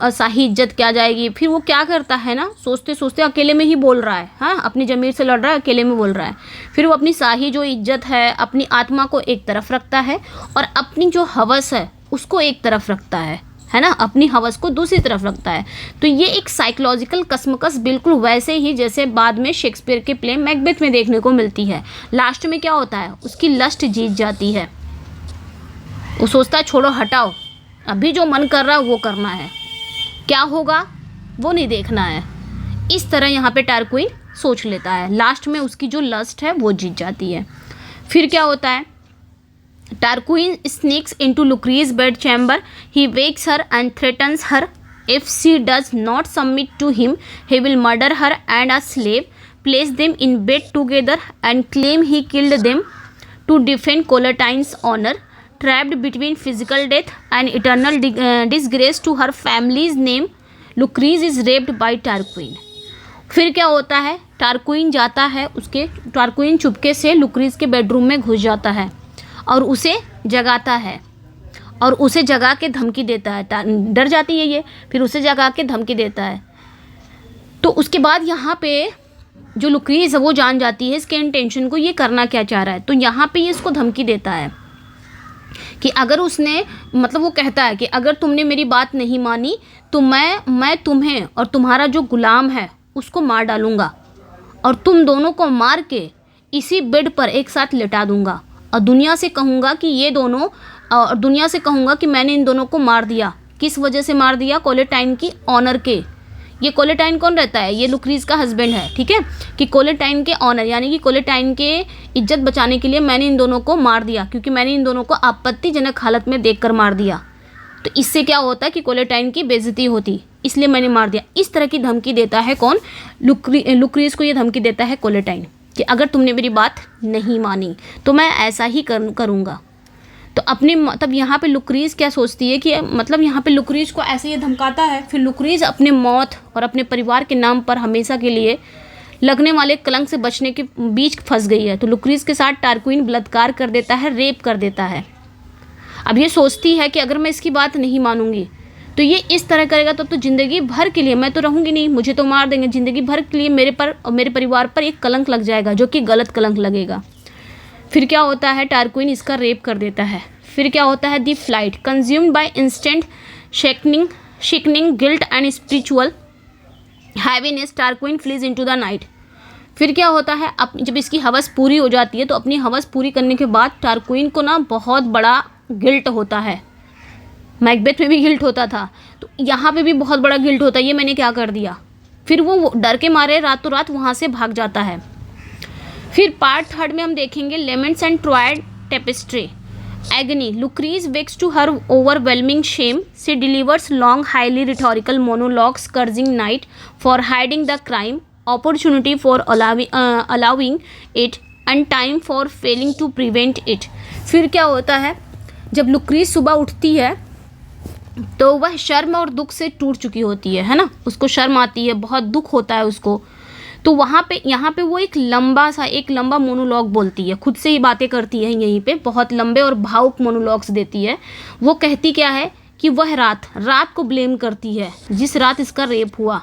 शाही इज्जत क्या जाएगी। फिर वो क्या करता है ना, सोचते सोचते अकेले में ही बोल रहा है, हाँ, अपनी ज़मीर से लड़ रहा है, अकेले में बोल रहा है। फिर वो अपनी शाही जो इज्जत है, अपनी आत्मा को एक तरफ रखता है और अपनी जो हवस है उसको एक तरफ रखता है ना, अपनी हवस को दूसरी तरफ रखता है। तो ये एक साइकोलॉजिकल कसमकस बिल्कुल वैसे ही जैसे बाद में शेक्सपियर के प्ले मैकबेथ में देखने को मिलती है। लास्ट में क्या होता है, उसकी लस्ट जीत जाती है, वो सोचता है छोड़ो हटाओ, अभी जो मन कर रहा है वो करना है, क्या होगा वो नहीं देखना है। इस तरह यहाँ पे टारक्विन सोच लेता है, लास्ट में उसकी जो लस्ट है वो जीत जाती है। फिर क्या होता है, Tarquin sneaks into Lucrece bed chamber, he wakes her and threatens her, if she does not submit to him he will murder her and a slave, place them in bed together and claim he killed them to defend Collatine's honour, trapped between physical death and eternal disgrace to her family's name, Lucrece is raped by Tarquin। फिर क्या होता है, Tarquin जाता है, Tarquin चुपके से लुक्रीज के bedroom में घुस जाता है और उसे जगाता है और उसे जगा के धमकी देता है। डर जाती है ये, फिर उसे जगा के धमकी देता है। तो उसके बाद यहाँ पे जो लुक्रीज है वो जान जाती है इसके इंटेंशन को, ये करना क्या चाह रहा है। तो यहाँ पे ये इसको धमकी देता है कि अगर उसने, मतलब वो कहता है कि अगर तुमने मेरी बात नहीं मानी तो मैं तुम्हें और तुम्हारा जो गुलाम है उसको मार डालूंगा और तुम दोनों को मार के इसी बेड पर एक साथ लिटा दूंगा और दुनिया से कहूँगा कि ये दोनों, और दुनिया से कहूँगा कि मैंने इन दोनों को मार दिया। किस वजह से मार दिया, कोलेटाइन की ऑनर के। ये कोलेटाइन कौन रहता है, ये लुक्रीज का हस्बैंड है, ठीक है, कि कोलेटाइन के ऑनर यानी कि कोलेटाइन के इज्जत बचाने के लिए मैंने इन दोनों को मार दिया, क्योंकि मैंने इन दोनों को आपत्तिजनक हालत में देखकर मार दिया। तो इससे क्या होता है कि कोलेटाइन की बेइज्जती होती, इसलिए मैंने मार दिया। इस तरह की धमकी देता है कौन, लुक्रीज को ये धमकी देता है कोलेटाइन कि अगर तुमने मेरी बात नहीं मानी तो मैं ऐसा ही करूँगा। तो अपने मतलब यहाँ पे लुक्रीज क्या सोचती है कि मतलब यहाँ पे लुक्रीज को ऐसे ये धमकाता है, फिर लुक्रीज अपने मौत और अपने परिवार के नाम पर हमेशा के लिए लगने वाले कलंक से बचने के बीच फंस गई है। तो लुक्रीज के साथ टारक्विन बलात्कार कर देता है, रेप कर देता है। अब ये सोचती है कि अगर मैं इसकी बात नहीं मानूंगी तो ये इस तरह करेगा तो ज़िंदगी भर के लिए मैं तो रहूँगी नहीं, मुझे तो मार देंगे, ज़िंदगी भर के लिए मेरे पर और मेरे परिवार पर एक कलंक लग जाएगा जो कि गलत कलंक लगेगा। फिर क्या होता है, टारक्विन इसका रेप कर देता है। फिर क्या होता है, the flight consumed by instant sickening guilt and spiritual heaviness, Tarquin flees into the night. फिर क्या होता है, जब इसकी हवस पूरी हो जाती है तो अपनी हवस पूरी करने के बाद टारक्विन को ना बहुत बड़ा गिल्ट होता है। मैकबेथ में भी गिल्ट होता था, तो यहाँ पे भी बहुत बड़ा गिल्ट होता है, ये मैंने क्या कर दिया। फिर वो डर के मारे रातों रात वहाँ से भाग जाता है। फिर पार्ट 3 में हम देखेंगे laments and Troy tapestry, agony. Lucrece wakes to her overwhelming shame, she delivers long highly rhetorical monologues cursing night for hiding the crime, opportunity for allowing it and time for failing to prevent it। फिर क्या होता है, जब लुक्रीज सुबह उठती है तो वह शर्म और दुख से टूट चुकी होती है ना, उसको शर्म आती है, बहुत दुख होता है उसको। तो यहाँ पे वो एक लंबा मोनोलॉग बोलती है, खुद से ही बातें करती है, यहीं पे बहुत लंबे और भावुक मोनोलॉग्स देती है। वो कहती क्या है कि वह रात को ब्लेम करती है, जिस रात इसका रेप हुआ,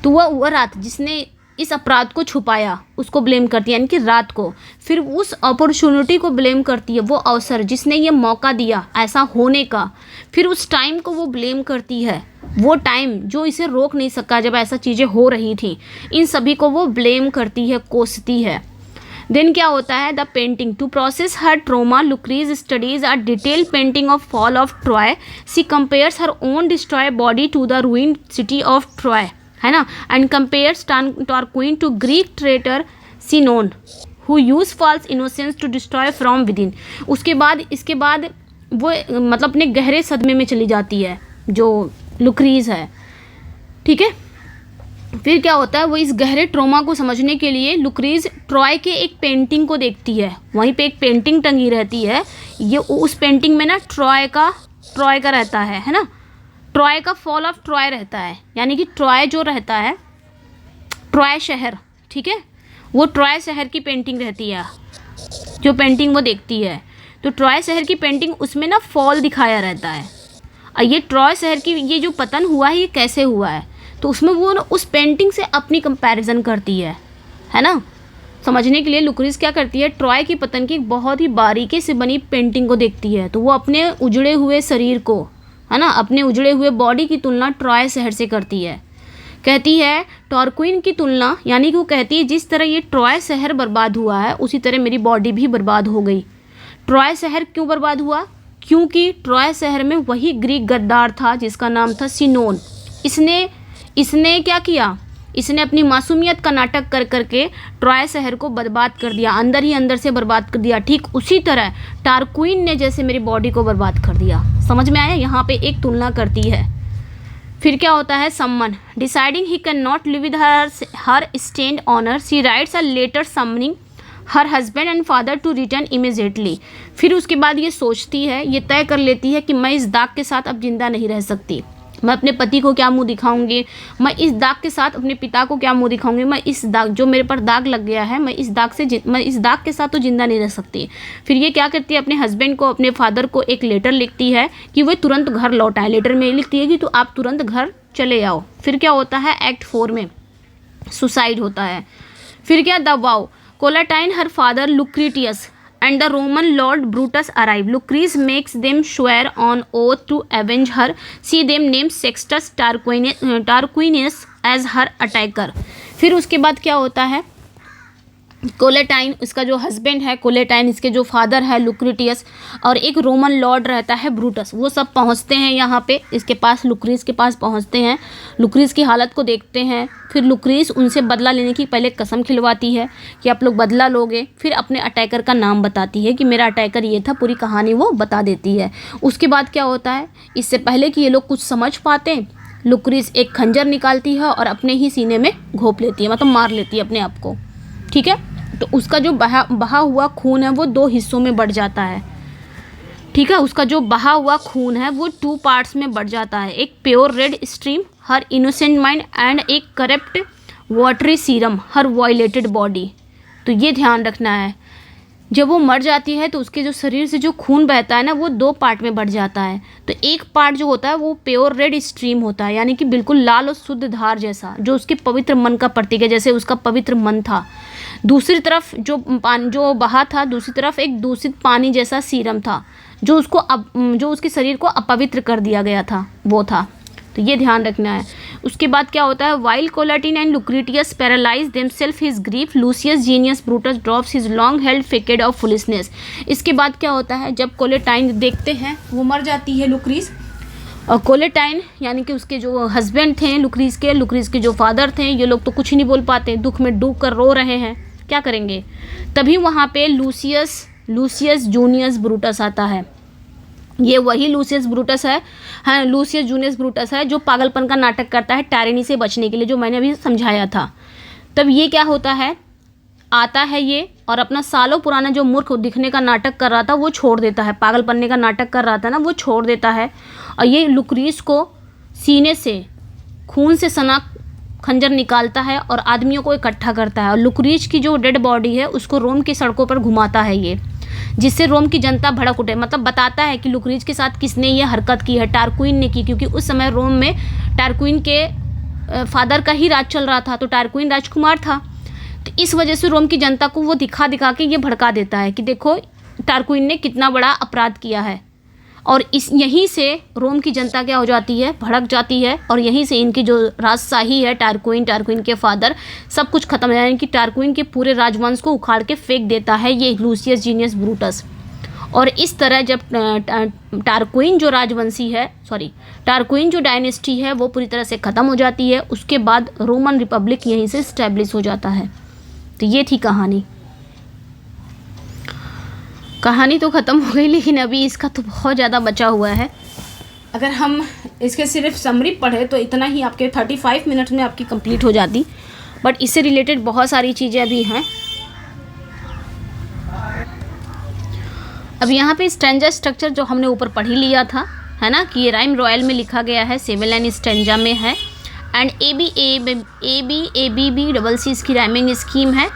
तो वह रात जिसने इस अपराध को छुपाया उसको ब्लेम करती है, यानी कि रात को। फिर उस अपॉर्चुनिटी को ब्लेम करती है, वो अवसर जिसने ये मौका दिया ऐसा होने का। फिर उस टाइम को वो ब्लेम करती है, वो टाइम जो इसे रोक नहीं सका जब ऐसा चीज़ें हो रही थी। इन सभी को वो ब्लेम करती है, कोसती है। देन क्या होता है, the painting to process her trauma Lucrece studies a detail painting of fall of Troy. She compares her own destroy body to the ruined city of Troy, है ना, and compares Tarquin to Greek traitor Sinon who use false innocence to destroy from within. इसके बाद वो मतलब अपने गहरे सदमे में चली जाती है जो लुक्रीज है, ठीक है। फिर क्या होता है, वो इस गहरे ट्रोमा को समझने के लिए लुक्रीज ट्रॉय के एक पेंटिंग को देखती है। वहीं पे एक पेंटिंग टंगी रहती है, ये उस पेंटिंग में ना ट्रॉय का रहता है ना, ट्रॉय का फॉल ऑफ ट्रॉय रहता है, यानी कि ट्रॉय जो रहता है, ट्रॉय शहर, ठीक है, वो ट्रॉय शहर की पेंटिंग रहती है, जो पेंटिंग वो देखती है। तो ट्रॉय शहर की पेंटिंग, उसमें ना फॉल दिखाया रहता है। और ये ट्रॉय शहर की ये जो पतन हुआ है, ये कैसे हुआ है, तो उसमें वो ना उस पेंटिंग से अपनी कंपैरिजन करती है ना। समझने के लिए लुक्रीज क्या करती है, ट्रॉय की पतन की बहुत ही बारीकी से बनी पेंटिंग को देखती है। तो वो अपने उजड़े हुए शरीर को, है ना, अपने उजड़े हुए बॉडी की तुलना ट्रॉय शहर से करती है। कहती है टारक्विन की तुलना, यानी कि वो कहती है जिस तरह ये ट्रॉय शहर बर्बाद हुआ है उसी तरह मेरी बॉडी भी बर्बाद हो गई। ट्रॉय शहर क्यों बर्बाद हुआ, क्योंकि ट्रॉय शहर में वही ग्रीक गद्दार था जिसका नाम था सिनोन। इसने क्या किया, इसने अपनी मासूमियत का नाटक कर करके ट्रॉय शहर को बर्बाद कर दिया, अंदर ही अंदर से बर्बाद कर दिया। ठीक उसी तरह टारक्विन ने जैसे मेरी बॉडी को बर्बाद कर दिया। समझ में आया, यहाँ पे एक तुलना करती है। फिर क्या होता है, summon deciding he cannot live with her stained honour, she writes a letter summoning her husband and father to return immediately. फिर उसके बाद ये सोचती है, ये तय कर लेती है कि मैं इस दाग के साथ अब जिंदा नहीं रह सकती। मैं अपने पति को क्या मुंह दिखाऊंगी, मैं इस दाग के साथ अपने पिता को क्या मुंह दिखाऊंगी, मैं इस दाग जो मेरे पर दाग लग गया है, मैं इस दाग के साथ तो जिंदा नहीं रह सकती। फिर ये क्या करती है, अपने हस्बैंड को, अपने फादर को एक लेटर लिखती है कि वो तुरंत घर लौट आए। लेटर में लिखती है कि तो आप तुरंत घर चले आओ। फिर क्या होता है, एक्ट 4 में सुसाइड होता है। फिर क्या, the vow Collatine her father Lucretius and the Roman Lord Brutus arrive. Lucrece makes them swear on oath to avenge her. See them name Sextus Tarquinius as her attacker. फिर उसके बाद क्या होता है, कोलेटाइन इसका जो हस्बैंड है, कोलेटाइन इसके जो फादर है लुक्रीटियस, और एक रोमन लॉर्ड रहता है ब्रूटस, वो सब पहुंचते हैं यहाँ पे इसके पास, लुक्रीज के पास पहुंचते हैं। लुक्रीज की हालत को देखते हैं। फिर लुक्रीज उनसे बदला लेने की पहले कसम खिलवाती है कि आप लोग बदला लोगे। फिर अपने अटैकर का नाम बताती है कि मेरा अटैकर ये था, पूरी कहानी वो बता देती है। उसके बाद क्या होता है, इससे पहले कि ये लोग कुछ समझ पाते, लुक्रीज एक खंजर निकालती है और अपने ही सीने में घोंप लेती है, मतलब मार लेती है अपने आप को, ठीक है। तो उसका जो बहा हुआ खून है वो 2 हिस्सों में बढ़ जाता है, ठीक है। उसका जो बहा हुआ खून है वो 2 पार्ट्स में बढ़ जाता है, एक pure red stream her innocent mind and एक करप्ट वाटरी सीरम हर वायलेटेड बॉडी। तो ये ध्यान रखना है, जब वो मर जाती है तो उसके जो शरीर से जो खून बहता है ना, वो 2 पार्ट में बढ़ जाता है। तो एक पार्ट जो होता है वो प्योर रेड स्ट्रीम होता है, यानी कि बिल्कुल लाल और शुद्ध धार जैसा, जो उसके पवित्र मन का प्रतीक है, जैसे उसका पवित्र मन था। दूसरी तरफ जो बहा था, दूसरी तरफ एक दूषित पानी जैसा सीरम था, जो उसके शरीर को अपवित्र कर दिया गया था, वो था। तो ये ध्यान रखना है। उसके बाद क्या होता है, while Collatine and Lucretius paralyse themselves his grief, Lucius Junius Brutus drops his long held facade of foolishness. इसके बाद क्या होता है, जब कोलेटाइन देखते हैं वो मर जाती है लुक्रीज, और कोलेटाइन यानी कि उसके जो हस्बैंड थे लुक्रीज के जो फादर थे, ये लोग तो कुछ नहीं बोल पाते, दुख में डूब कर रो रहे हैं, क्या करेंगे। तभी वहाँ पे लूसियस जूनियस ब्रूटस आता है। ये वही लूसियस ब्रूटस है, हाँ, लूसियस जूनियस ब्रूटस है जो पागलपन का नाटक करता है टायरनी से बचने के लिए, जो मैंने अभी समझाया था। तब ये क्या होता है, आता है ये और अपना सालों पुराना जो मूर्ख दिखने का नाटक कर रहा था वो छोड़ देता है, पागल बनने का नाटक कर रहा था ना, वो छोड़ देता है। और ये लुक्रीज को सीने से खून से सना खंजर निकालता है और आदमियों को इकट्ठा करता है, और लुक्रीज की जो डेड बॉडी है उसको रोम की सड़कों पर घुमाता है ये। जिससे रोम की जनता भड़क उठे। मतलब बताता है कि लुक्रीज के साथ किसने ये हरकत की है, टारक्विन ने की, क्योंकि उस समय रोम में टारक्विन के फादर का ही राज चल रहा था, तो टारक्विन राजकुमार था। तो इस वजह से रोम की जनता को वो दिखा दिखा के ये भड़का देता है कि देखो टारक्विन ने कितना बड़ा अपराध किया है। और यहीं से रोम की जनता क्या हो जाती है, भड़क जाती है, और यहीं से इनकी जो राजशाही है, टारक्विन के फादर, सब कुछ खत्म हो जाए। इनकी टारक्विन के पूरे राजवंश को उखाड़ के फेंक देता है ये लूसियस जीनियस ब्रूटस। और इस तरह जब टारक्विन जो राजवंशी है, टारक्विन जो डायनेस्टी है वो पूरी तरह से ख़त्म हो जाती है। उसके बाद रोमन रिपब्लिक यहीं से इस्टेब्लिश हो जाता है। तो ये थी कहानी। कहानी तो ख़त्म हो गई, लेकिन अभी इसका तो बहुत ज़्यादा बचा हुआ है। अगर हम इसके सिर्फ समरी पढ़े तो इतना ही आपके 35 मिनट में आपकी कंप्लीट हो जाती, बट इससे रिलेटेड बहुत सारी चीज़ें अभी हैं। अब यहाँ पे स्टैंजा स्ट्रक्चर जो हमने ऊपर पढ़ ही लिया था, है ना, कि ये राइम रॉयल में लिखा गया है, 7 लाइन स्टैंजा में है, एंड ABC इसकी राइमिंग स्कीम है,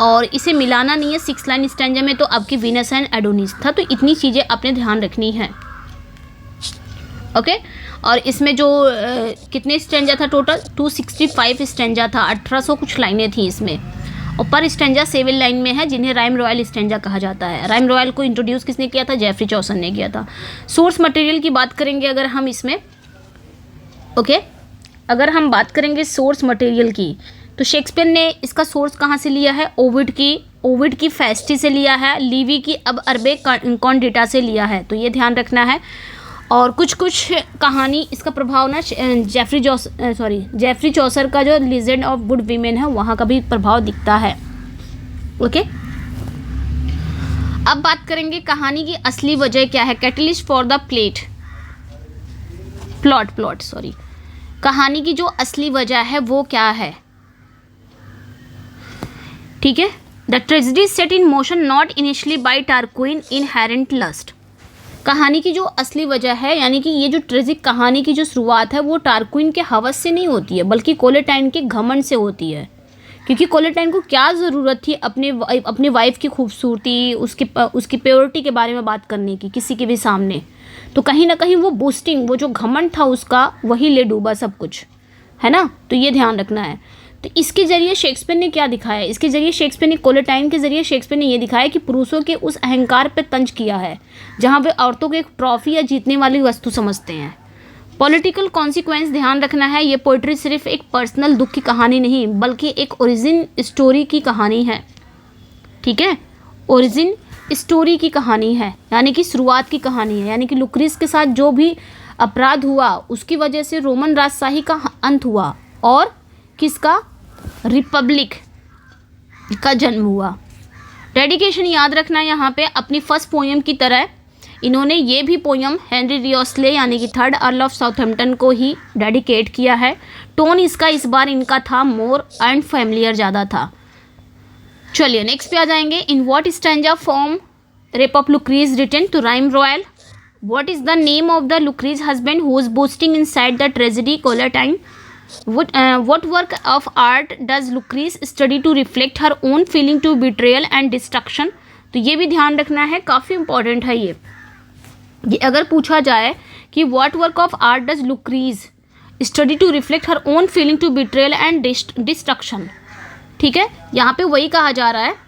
और इसे मिलाना नहीं है 6 लाइन स्टैंजा में, तो आपकी वीनस एंड एडोनिस था। तो इतनी चीज़ें आपने ध्यान रखनी है, ओके। और इसमें जो कितने स्टैंजा था टोटल, 265 स्टैंजा था, 1800 कुछ लाइनें थी इसमें, और पर स्टैंजा 7 लाइन में है, जिन्हें राइम रॉयल स्टैंजा कहा जाता है। राइम रॉयल को इंट्रोड्यूस किसने किया था, जेफरी चौसर ने किया था। सोर्स मटेरियल की बात करेंगे अगर हम इसमें, ओके, अगर हम बात करेंगे सोर्स मटेरियल की, तो शेक्सपियर ने इसका सोर्स कहाँ से लिया है, ओविड की फेस्टी से लिया है, लीवी की अब अरबे कॉन्डिटा से लिया है, तो ये ध्यान रखना है। और कुछ कहानी इसका प्रभाव ना जेफरी चौसर का जो लीजेंड ऑफ गुड वीमेन है वहाँ का भी प्रभाव दिखता है, ओके। अब बात करेंगे कहानी की असली वजह क्या है, कैटलिस्ट फॉर द प्लॉट कहानी की जो असली वजह है वो क्या है, ठीक है। The tragedy set in motion not initially by Tarquin inherent lust. कहानी की जो असली वजह है, यानी कि ये जो ट्रेजिक कहानी की जो शुरुआत है वो टारक्विन के हवस से नहीं होती है, बल्कि कोलेटाइन के घमंड से होती है। क्योंकि कोलेटाइन को क्या ज़रूरत थी अपने वाइफ की खूबसूरती, उसकी प्योरिटी के बारे में बात करने की किसी के भी सामने, तो कहीं ना कहीं वो बूस्टिंग, वो जो घमंड था उसका, वही ले डूबा सब कुछ, है ना। तो ये ध्यान रखना है। तो इसके ज़रिए शेक्सपियर ने क्या दिखाया, इसके ज़रिए शेक्सपियर ने, कोलेटाइन के ज़रिए शेक्सपियर ने ये दिखाया कि पुरुषों के उस अहंकार पे तंज किया है जहाँ वे औरतों को एक ट्रॉफी या जीतने वाली वस्तु समझते हैं। पॉलिटिकल कॉन्सिक्वेंस ध्यान रखना है, ये पोइट्री सिर्फ एक पर्सनल दुख की कहानी नहीं, बल्कि एक ओरिजिन स्टोरी की कहानी है, ठीक है। ओरिजिन स्टोरी की कहानी है, यानी कि शुरुआत की कहानी है, यानी कि लुक्रीज के साथ जो भी अपराध हुआ उसकी वजह से रोमन राजशाही का अंत हुआ और किसका, रिपब्लिक का जन्म हुआ। डेडिकेशन याद रखना है यहाँ पे, अपनी फर्स्ट पोएम की तरह इन्होंने ये भी पोएम हेनरी रियोस्ले यानी कि 3rd अर्ल ऑफ साउथहैम्पटन को ही डेडिकेट किया है। टोन इसका इस बार इनका था मोर एंड फैमिलियर ज़्यादा था। चलिए नेक्स्ट पे आ जाएंगे। In what stanza form rape of Lucrece written to rhyme royal, what is the name of the Lucrece husband who is boasting inside the tragedy Collatine, what work of art does Lucrece study to reflect her own feeling to betrayal and destruction। तो ये भी ध्यान रखना है, काफ़ी important है ये अगर पूछा जाए कि what work of art does Lucrece study to reflect her own feeling to betrayal and destruction, ठीक है। यहाँ पे वही कहा जा रहा है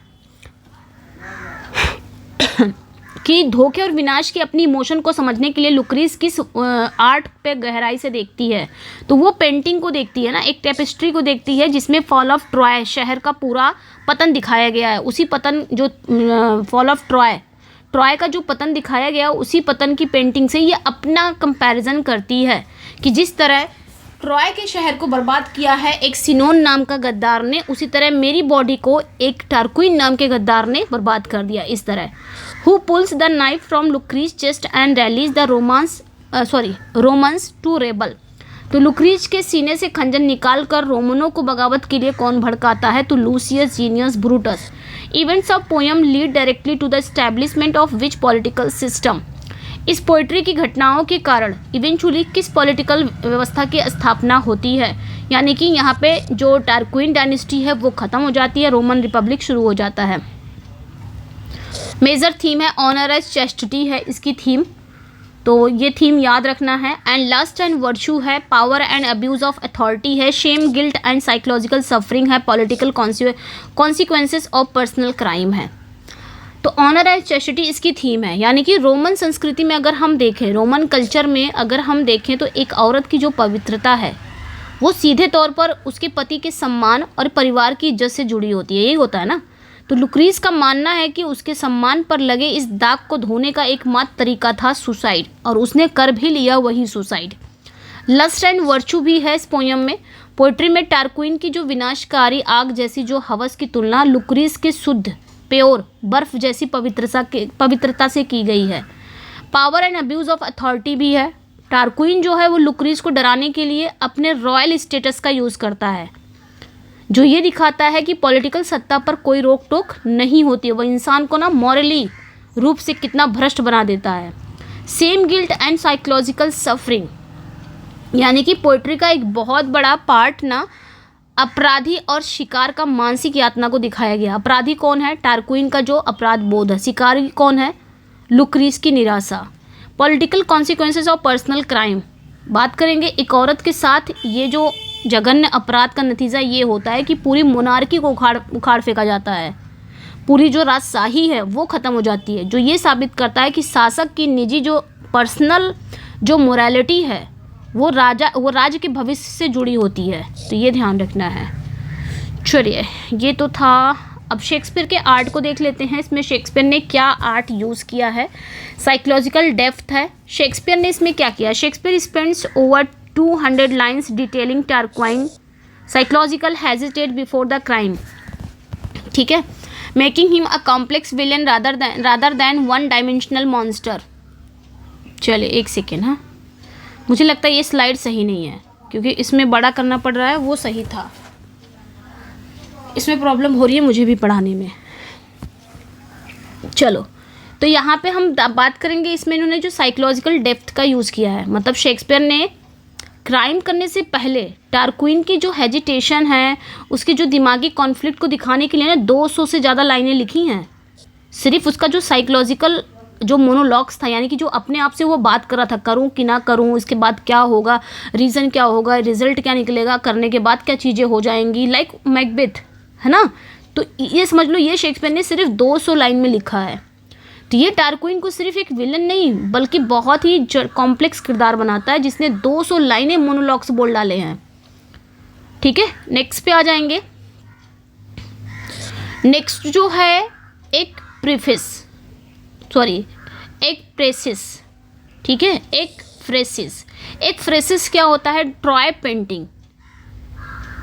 कि धोखे और विनाश की अपनी इमोशन को समझने के लिए लुक्रीज किस आर्ट पे गहराई से देखती है, तो वो पेंटिंग को देखती है ना, एक टेपेस्ट्री को देखती है जिसमें फॉल ऑफ ट्रॉय, शहर का पूरा पतन दिखाया गया है। उसी पतन जो फॉल ऑफ ट्रॉय का जो पतन दिखाया गया, उसी पतन की पेंटिंग से ये अपना कंपैरिजन करती है कि जिस तरह ट्रॉय के शहर को बर्बाद किया है एक सिनोन नाम का गद्दार ने, उसी तरह मेरी बॉडी को एक टारक्विन नाम के गद्दार ने बर्बाद कर दिया। इस तरह who pulls the knife from Lucrece chest and rallies the Romans to rebel. तो लुक्रीज के सीने से खंजर निकाल कर रोमनों को बगावत के लिए कौन भड़काता है, तो Lucius Junius Brutus. Events of poem lead directly to the establishment of which political system. इस पोइट्री की घटनाओं के कारण इवेंचुअली किस पॉलिटिकल व्यवस्था की स्थापना होती है, यानी कि यहाँ पे जो टारक्विन डायनेस्टी है वो ख़त्म हो जाती है, रोमन रिपब्लिक शुरू हो जाता है। मेजर थीम है ऑनर एज चैस्टिटी है इसकी थीम, तो ये थीम याद रखना है। एंड लस्ट एंड वर्च्यू है, power and abuse of authority है, shame guilt and psychological suffering है, political consequences of personal crime है। तो ऑनर एंड चैस्टिटी इसकी थीम है, यानी कि रोमन संस्कृति में अगर हम देखें, रोमन कल्चर में अगर हम देखें तो एक औरत की जो पवित्रता है वो सीधे तौर पर उसके पति के सम्मान और परिवार की इज्जत से जुड़ी होती है, यही होता है ना। तो लुक्रीज का मानना है कि उसके सम्मान पर लगे इस दाग को धोने का एकमात्र तरीका था सुसाइड, और उसने कर भी लिया वही सुसाइड। लस्ट एंड वर्च्यू भी है इस पोयम में। पोइट्री में टारक्विन की जो विनाशकारी आग जैसी जो हवस की तुलना लुक्रीज के शुद्ध प्योर बर्फ जैसी पवित्रता से की गई है। Power and abuse of authority भी है। टारक्विन जो है वो लुक्रीज को डराने के लिए अपने रॉयल स्टेटस का यूज़ करता है, जो ये दिखाता है कि पॉलिटिकल सत्ता पर कोई रोक टोक नहीं होती है, वह इंसान को ना मॉरली रूप से कितना भ्रष्ट बना देता है। Same guilt and psychological suffering, यानी कि पोइट्री का एक बहुत बड़ा पार्ट ना अपराधी और शिकार का मानसिक यातना को दिखाया गया। अपराधी कौन है? टारक्विन का जो अपराध बोध है। शिकारी कौन है? लुक्रीज की निराशा। Political consequences of personal crime बात करेंगे। एक औरत के साथ ये जो जघन्य अपराध का नतीजा ये होता है कि पूरी मोनार्की को उखाड़ फेंका जाता है, पूरी जो राजशाही है वो ख़त्म हो जाती है, जो ये साबित करता है कि शासक की निजी जो पर्सनल जो मोरालिटी है वो राज्य के भविष्य से जुड़ी होती है, तो ये ध्यान रखना है। चलिए, ये तो था। अब शेक्सपियर के आर्ट को देख लेते हैं। इसमें शेक्सपियर ने क्या आर्ट यूज़ किया है। साइकोलॉजिकल डेप्थ है। शेक्सपियर ने इसमें क्या किया? Shakespeare spends over 200 lines detailing Tarquin psychological hesitate before the crime, ठीक है, making him a complex villain rather than one dimensional monster. चलिए एक सेकेंड, हाँ, मुझे लगता है ये स्लाइड सही नहीं है क्योंकि इसमें बड़ा करना पड़ रहा है, वो सही था। इसमें प्रॉब्लम हो रही है मुझे भी पढ़ाने में। चलो, तो यहाँ पे हम बात करेंगे। इसमें इन्होंने जो साइकोलॉजिकल डेप्थ का यूज़ किया है, मतलब शेक्सपियर ने क्राइम करने से पहले टारक्विन की जो हेजिटेशन है, उसके जो दिमागी कॉन्फ्लिक्ट को दिखाने के लिए ना 200 से ज़्यादा लाइनें लिखी हैं। सिर्फ उसका जो साइकोलॉजिकल जो मोनोलॉग्स था, यानी कि जो अपने आप से वो बात कर रहा था, करूं कि ना करूं, इसके बाद क्या होगा, रीज़न क्या होगा, रिजल्ट क्या निकलेगा, करने के बाद क्या चीज़ें हो जाएंगी, लाइक मैकबेथ, है ना। तो ये समझ लो, ये शेक्सपियर ने सिर्फ 200 लाइन में लिखा है। तो ये टारक्विन को सिर्फ एक विलन नहीं बल्कि बहुत ही कॉम्प्लेक्स किरदार बनाता है, जिसने 200 लाइनें मोनोलॉग्स बोल डाले हैं, ठीक है। नेक्स्ट पे आ जाएंगे। नेक्स्ट जो है एक प्रेसिस, ठीक है, एक फ्रेसिस क्या होता है? Troy painting.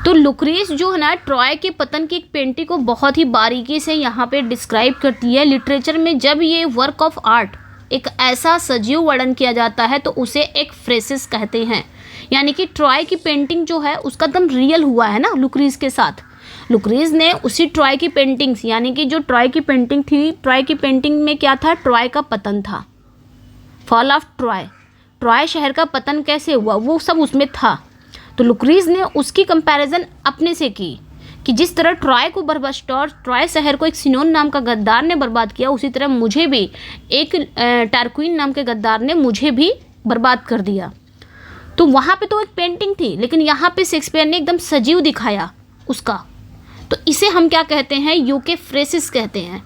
तो लुक्रीज जो है ना, ट्रॉय के पतन की एक पेंटिंग को बहुत ही बारीकी से यहाँ पे डिस्क्राइब करती है। लिटरेचर में जब ये वर्क ऑफ आर्ट एक ऐसा सजीव वर्णन किया जाता है तो उसे एक फ्रेसिस कहते हैं। यानी कि ट्रॉय की पेंटिंग जो है उसका एकदम रियल हुआ है ना लुक्रीज के साथ। लुक्रीज ने उसी ट्रॉय की पेंटिंग्स, यानी कि जो ट्रॉय की पेंटिंग थी, ट्रॉय की पेंटिंग में क्या था? ट्रॉय का पतन था, फॉल ऑफ ट्रॉय शहर का पतन कैसे हुआ वो सब उसमें था। तो लुक्रीज ने उसकी कंपैरिजन अपने से की कि जिस तरह ट्रॉय को बर्बाद और ट्रॉय शहर को एक सिनोन नाम का गद्दार ने बर्बाद किया, उसी तरह मुझे भी एक टारक्विन नाम के गद्दार ने मुझे भी बर्बाद कर दिया। तो वहाँ पे तो एक पेंटिंग थी, लेकिन यहाँ पे शेक्सपियर ने एकदम सजीव दिखाया उसका। तो इसे हम क्या कहते हैं? यूके फ्रेसिस कहते हैं।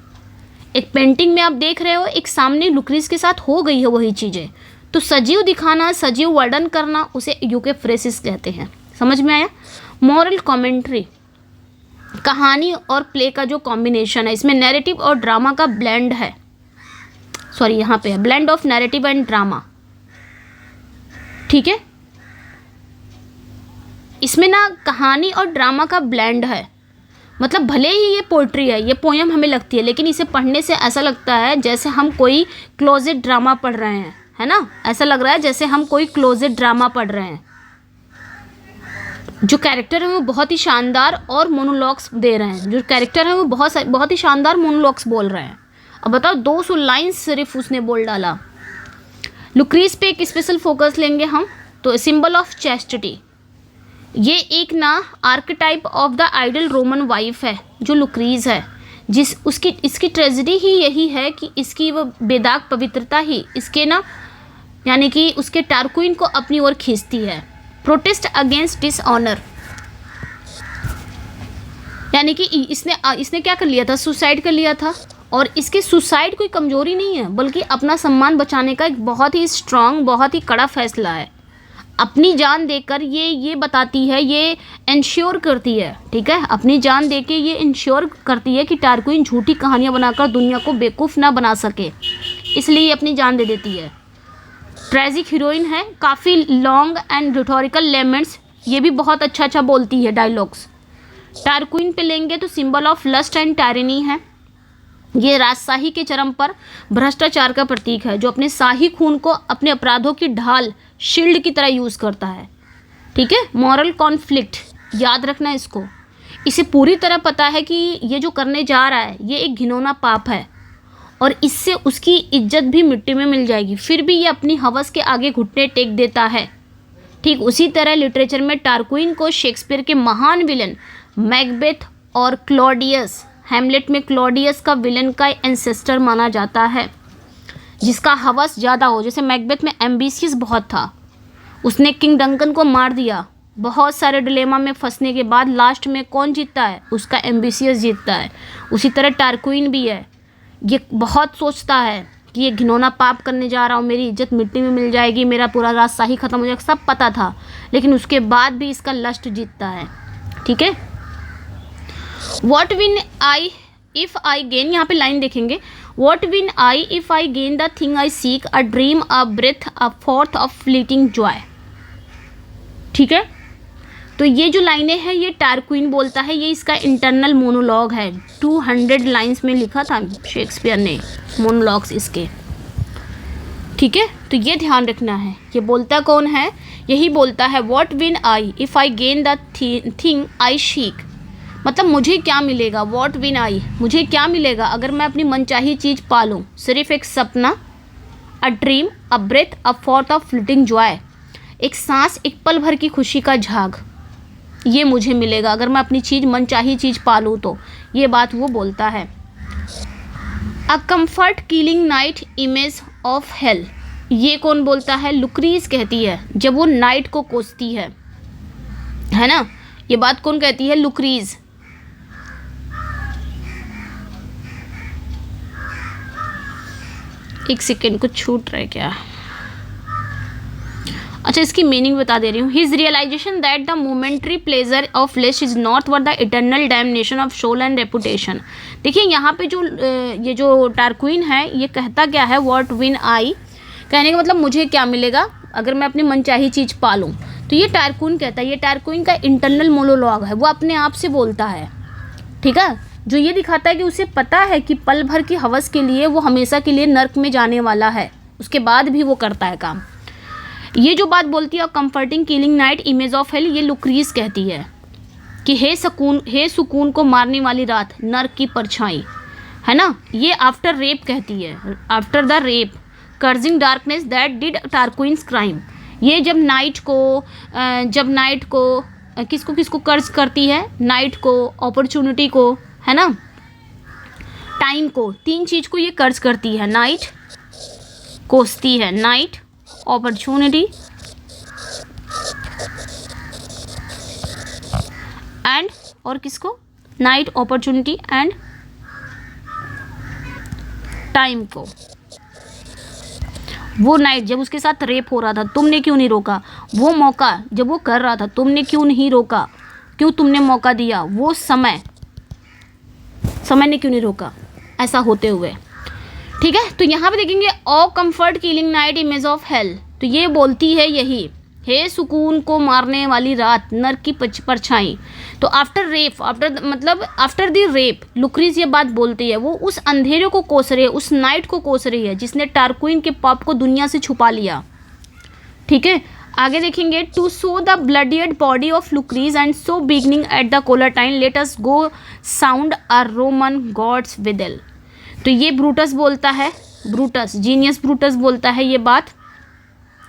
एक पेंटिंग में आप देख रहे हो, एक सामने लुक्रीज के साथ हो गई है वही चीज़ें, तो सजीव दिखाना, सजीव वर्णन करना, उसे यूके फ्रेसिस कहते हैं। समझ में आया? मॉरल कमेंट्री, कहानी और प्ले का जो कॉम्बिनेशन है, इसमें नैरेटिव और ड्रामा का ब्लेंड है। सॉरी, यहाँ पे है blend of narrative and drama, ठीक है। इसमें ना कहानी और ड्रामा का ब्लेंड है। मतलब भले ही ये पोइट्री है, ये पोयम हमें लगती है, लेकिन इसे पढ़ने से ऐसा लगता है जैसे हम कोई क्लोजेट ड्रामा पढ़ रहे हैं, है ना। ऐसा लग रहा है जैसे हम कोई क्लोजेट ड्रामा पढ़ रहे हैं। जो कैरेक्टर है वो बहुत ही शानदार और मोनोलॉग्स दे रहे हैं, जो कैरेक्टर है वो बहुत ही शानदार मोनोलॉग्स बोल रहे हैं। अब बताओ 200 लाइन सिर्फ उसने बोल डाला। लुक्रीज पे एक स्पेशल फोकस लेंगे हम, तो सिंबल ऑफ चैस्टिटी, ये एक ना archetype of the ideal Roman wife है जो लुक्रीज है, जिस उसकी इसकी ट्रेजेडी ही यही है कि इसकी वो बेदाग पवित्रता ही इसके ना यानी कि उसके टारक्विन को अपनी ओर खींचती है। प्रोटेस्ट अगेंस्ट डिसऑनर, यानी कि इसने क्या कर लिया था, सुसाइड कर लिया था। और इसके सुसाइड कोई कमजोरी नहीं है, बल्कि अपना सम्मान बचाने का एक बहुत ही स्ट्रांग, बहुत ही कड़ा फैसला है। अपनी जान देकर ये बताती है, ये इंश्योर करती है, ठीक है, अपनी जान देके ये इंश्योर करती है कि टारक्विन झूठी कहानियाँ बनाकर दुनिया को बेवकूफ़ ना बना सके, इसलिए ये अपनी जान दे देती है। ट्रेजिक हीरोइन है, काफ़ी लॉन्ग एंड रिटोरिकल लेमेंट्स, ये भी बहुत अच्छा बोलती है डायलॉग्स। टारक्विन पे लेंगे तो symbol of lust and tyranny है, ये राजशाही के चरम पर भ्रष्टाचार का प्रतीक है, जो अपने शाही खून को अपने अपराधों की ढाल, शील्ड की तरह यूज़ करता है, ठीक है। मॉरल कॉन्फ्लिक्ट, याद रखना इसको, इसे पूरी तरह पता है कि ये जो करने जा रहा है ये एक घिनौना पाप है और इससे उसकी इज्जत भी मिट्टी में मिल जाएगी, फिर भी ये अपनी हवस के आगे घुटने टेक देता है। ठीक उसी तरह लिटरेचर में टारक्विन को शेक्सपियर के महान विलन मैकबेथ और क्लॉडियस, हैमलेट में क्लॉडियस का विलन का एंसेस्टर माना जाता है, जिसका हवस ज़्यादा हो। जैसे मैकबेथ में एम्बिशियस बहुत था, उसने किंग डंकन को मार दिया, बहुत सारे डिलेमा में फंसने के बाद लास्ट में कौन जीतता है, उसका एम्बिशियस जीतता है। उसी तरह टारक्विन भी है, ये बहुत सोचता है कि ये घिनौना पाप करने जा रहा हूँ, मेरी इज्जत मिट्टी में मिल जाएगी, मेरा पूरा राजशाही ख़त्म हो जाएगा, सब पता था, लेकिन उसके बाद भी इसका लस्ट जीतता है, ठीक है। What win I if I gain, यहाँ पे लाइन देखेंगे, what win I if I gain the thing I seek, a dream, a breath, a froth of fleeting joy, ठीक है। तो ये जो लाइनें हैं ये टारक्विन बोलता है, ये इसका इंटरनल मोनोलॉग है, 200 लाइन्स में लिखा था शेक्सपियर ने मोनोलॉग्स इसके, ठीक है। तो ये ध्यान रखना है, ये बोलता कौन है, यही बोलता है what win I if I gain the thing I seek, मतलब मुझे क्या मिलेगा, व्हाट विन आई, मुझे क्या मिलेगा अगर मैं अपनी मनचाही चीज़ पा लूँ, सिर्फ एक सपना, a dream, a breath, a froth of fleeting joy, एक सांस, एक पल भर की खुशी का झाग, ये मुझे मिलेगा अगर मैं अपनी चीज़ मनचाही चीज़ पा लूँ तो, ये बात वो बोलता है। A comfort killing night image of hello, ये कौन बोलता है, लुक्रीज कहती है जब वो नाइट को कोसती है ना, ये बात कौन कहती है, लुक्रीज। एक सेकेंड, कुछ छूट रहा है क्या, अच्छा इसकी मीनिंग बता दे रही हूँ। His realisation that the momentary pleasure of flesh is not worth the eternal damnation of soul and reputation. देखिए यहाँ पे जो ये जो टारक्विन है ये कहता क्या है, व्हाट विन आई, कहने का मतलब मुझे क्या मिलेगा अगर मैं अपनी मनचाही चीज़ पा लूँ, तो ये टारक्विन कहता है, ये टारक्विन का इंटरनल मोनोलॉग है, वो अपने आप से बोलता है, ठीक है, जो ये दिखाता है कि उसे पता है कि पल भर की हवस के लिए वो हमेशा के लिए नर्क में जाने वाला है, उसके बाद भी वो करता है काम। ये जो बात बोलती है comforting killing night image of hello, ये लुक्रीज कहती है कि हे सुकून को मारने वाली रात, नर्क की परछाई, है ना। ये आफ्टर रेप कहती है, after the rape cursing darkness that did Tarquin's crime, ये जब नाइट को किसको किसको कर्ज करती है, नाइट को, अपॉर्चुनिटी को, है ना, टाइम को, तीन चीज़ को ये कर्ज करती है, नाइट कोसती है, नाइट, अपॉर्चुनिटी एंड, और किसको, नाइट, अपॉर्चुनिटी एंड टाइम को। वो नाइट जब उसके साथ रेप हो रहा था तुमने क्यों नहीं रोका, वो मौका जब वो कर रहा था तुमने क्यों नहीं रोका, क्यों तुमने मौका दिया, वो समय ने क्यों नहीं रोका, ऐसा होते हुए, ठीक है। तो यहाँ पे देखेंगे O comfort killing night image of hell, तो ये बोलती है यही, हे सुकून को मारने वाली रात, नर्क की परछाई। तो आफ्टर द रेप लुक्रीज ये बात बोलती है, वो उस अंधेरे को कोस रही है, उस नाइट को कोस रही है जिसने टारक्विन के पाप को दुनिया से छुपा लिया, ठीक है। आगे देखेंगे to show the bloodied body of Lucrece and so beginning at the Collatine let us go sound a Roman god's विदल। तो ये ब्रूटस बोलता है, ब्रूटस जीनियस ब्रूटस बोलता है ये बात,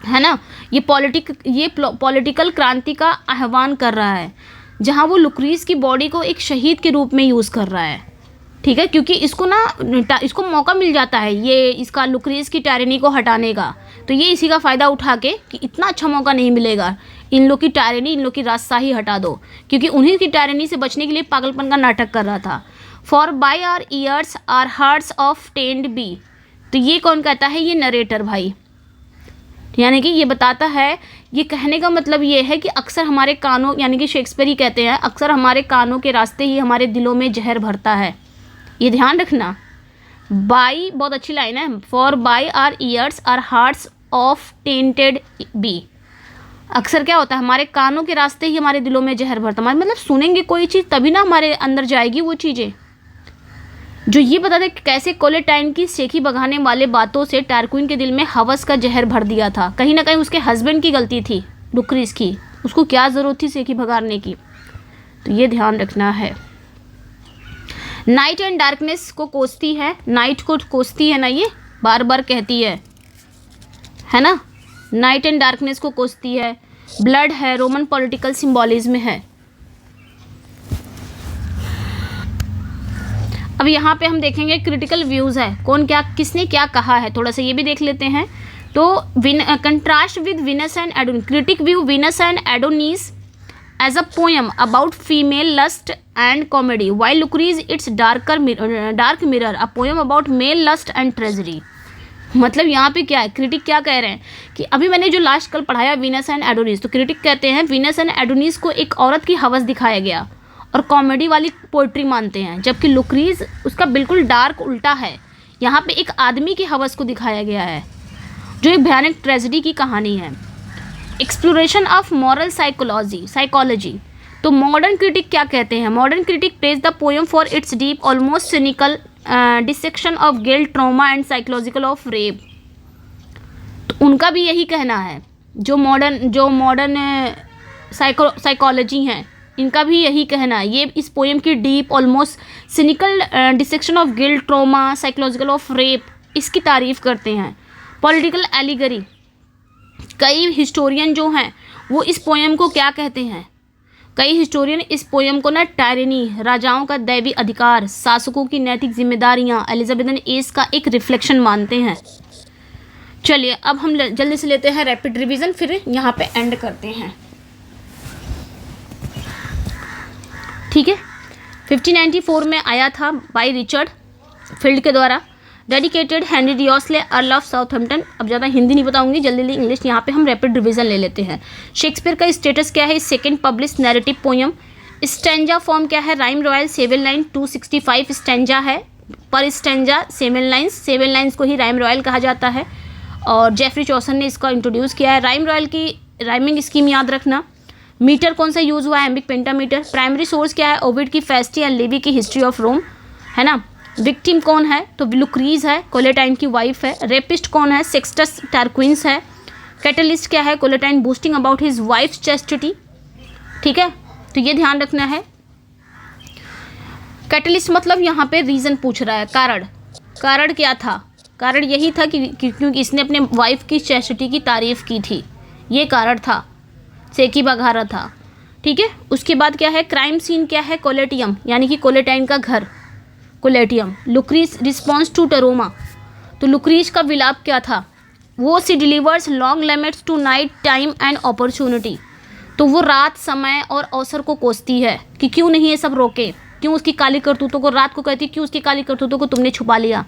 है ना। ये पॉलिटिकल क्रांति का आह्वान कर रहा है, जहाँ वो लुक्रीज की बॉडी को एक शहीद के रूप में यूज़ कर रहा है, ठीक है, क्योंकि इसको ना इसको मौका मिल जाता है ये इसका लुक्रीज की टायरेनी को हटाने का, तो ये इसी का फ़ायदा उठा के कि इतना अच्छा मौका नहीं मिलेगा, इन लोग की टायरेनी, इन लोग की राजशाही हटा दो, क्योंकि उन्हीं की टायरेनी से बचने के लिए पागलपन का नाटक कर रहा था। For by our ears our hearts oft tainted be, तो ये कौन कहता है? ये नरेटर भाई, यानी कि ये बताता है, ये कहने का मतलब ये है कि अक्सर हमारे कानों, यानी कि शेक्सपियर ही कहते हैं, अक्सर हमारे कानों के रास्ते ही हमारे दिलों में जहर भरता है, ये ध्यान रखना। बाई बहुत अच्छी लाइन है, for by our ears our hearts oft tainted be, अक्सर क्या होता है हमारे कानों के रास्ते ही हमारे दिलों में जहर भरता है, मतलब सुनेंगे कोई चीज़ तभी ना हमारे अंदर जाएगी वो चीज़ें। जो ये बताते कि कैसे कोलेटाइन की सेखी भगाने वाले बातों से टारक्विन के दिल में हवस का जहर भर दिया था। कहीं ना कहीं उसके हस्बैंड की गलती थी लुक्रीज की, उसको क्या ज़रूरत थी सेखी भगाने की, तो ये ध्यान रखना है। नाइट एंड डार्कनेस को कोसती है, नाइट को कोसती है ना, ये बार बार कहती है ना, नाइट एंड डार्कनेस को कोसती है। ब्लड है, रोमन पॉलिटिकल सिंबॉलिज्म है। अब यहाँ पे हम देखेंगे क्रिटिकल व्यूज़ है, कौन क्या किसने क्या कहा है, थोड़ा सा ये भी देख लेते हैं। तो contrast with Venus and Adonis, critic view Venus and Adonis as a poem about female lust and comedy, while Lucrece its dark mirror a poem about male lust and treasury. मतलब यहाँ पे क्या है, क्रिटिक क्या कह रहे हैं कि अभी मैंने जो लास्ट कल पढ़ाया वीनस एंड एडोनिस, तो क्रिटिक कहते हैं वीनस एंड एडोनिस को एक औरत की हवस दिखाया गया और कॉमेडी वाली पोइट्री मानते हैं, जबकि लुक्रीज उसका बिल्कुल डार्क उल्टा है। यहाँ पे एक आदमी की हवस को दिखाया गया है जो एक भयानक ट्रेजेडी की कहानी है। एक्सप्लोरेशन ऑफ मॉरल साइकोलॉजी, तो मॉडर्न क्रिटिक क्या कहते हैं? Modern critic praise the poem for its deep almost cynical dissection of guilt, trauma and psychological of rape. तो उनका भी यही कहना है, जो मॉडर्न साइकोलॉजी हैं इनका भी यही कहना है, ये इस पोएम की deep almost cynical dissection of guilt, trauma, psychological of rape, इसकी तारीफ़ करते हैं। पॉलिटिकल एलिगरी, कई हिस्टोरियन जो हैं वो इस पोएम को क्या कहते हैं? कई हिस्टोरियन इस पोएम को ना टायरेनी, राजाओं का दैवी अधिकार, शासकों की नैतिक जिम्मेदारियां, एलिजाबेथन एज का एक रिफ्लेक्शन मानते हैं। चलिए अब हम जल्दी से लेते हैं रैपिड रिवीजन, फिर यहाँ पे एंड करते हैं, ठीक है। 1594 में आया था बाय रिचर्ड फील्ड के द्वारा, dedicated Henry Wriothesley earl of Southampton. अब ज़्यादा हिंदी नहीं बताऊंगी, जल्दी इंग्लिश, यहाँ पे हम रैपिड रिवीजन ले लेते हैं। शेक्सपियर का स्टेटस क्या है? Second publish narrative poem. Stanza form क्या है? राइम रॉयल 7 लाइन, 265 स्टैंजा है पर स्टैंजा 7 लाइन्स, 7 लाइन्स को ही राइम रॉयल कहा जाता है और जेफरी चौसन ने इसका इंट्रोड्यूस किया है। राइम रॉयल की राइमिंग स्कीम याद रखना। मीटर कौन सा यूज़ हुआ है? एम्बिक पेंटामीटर। प्राइमरी सोर्स क्या है? ओविड की फेस्टी एंड लिवी की हिस्ट्री ऑफ रोम, है ना। विक्टिम कौन है? तो लुक्रीज है, कोलेटाइन की वाइफ है। रेपिस्ट कौन है? सेक्सटस टारक्विंस है। कैटलिस्ट क्या है? Collatine boasting about his wife chastity, ठीक है, तो ये ध्यान रखना है। कैटलिस्ट मतलब यहाँ पे रीज़न पूछ रहा है, कारण। कारण क्या था? कारण यही था कि क्योंकि इसने अपने वाइफ की चैस्टिटी की तारीफ़ की थी, ये कारण था, सेकी भगा रहा था, ठीक है। उसके बाद क्या है? क्राइम सीन क्या है? कोलेटियम, यानी कि कोलेटाइन का घर, कोलेटियम। लुक्रीज रिस्पॉन्स टू टरोमा, तो लुक्रीज का विलाप क्या था? वो she delivers long laments to night time and opportunity, तो वो रात, समय और अवसर को कोसती है कि क्यों नहीं ये सब रोके, क्यों उसकी काली करतूतों को, रात को कहती क्यों उसकी काली करतूतों को तुमने छुपा लिया,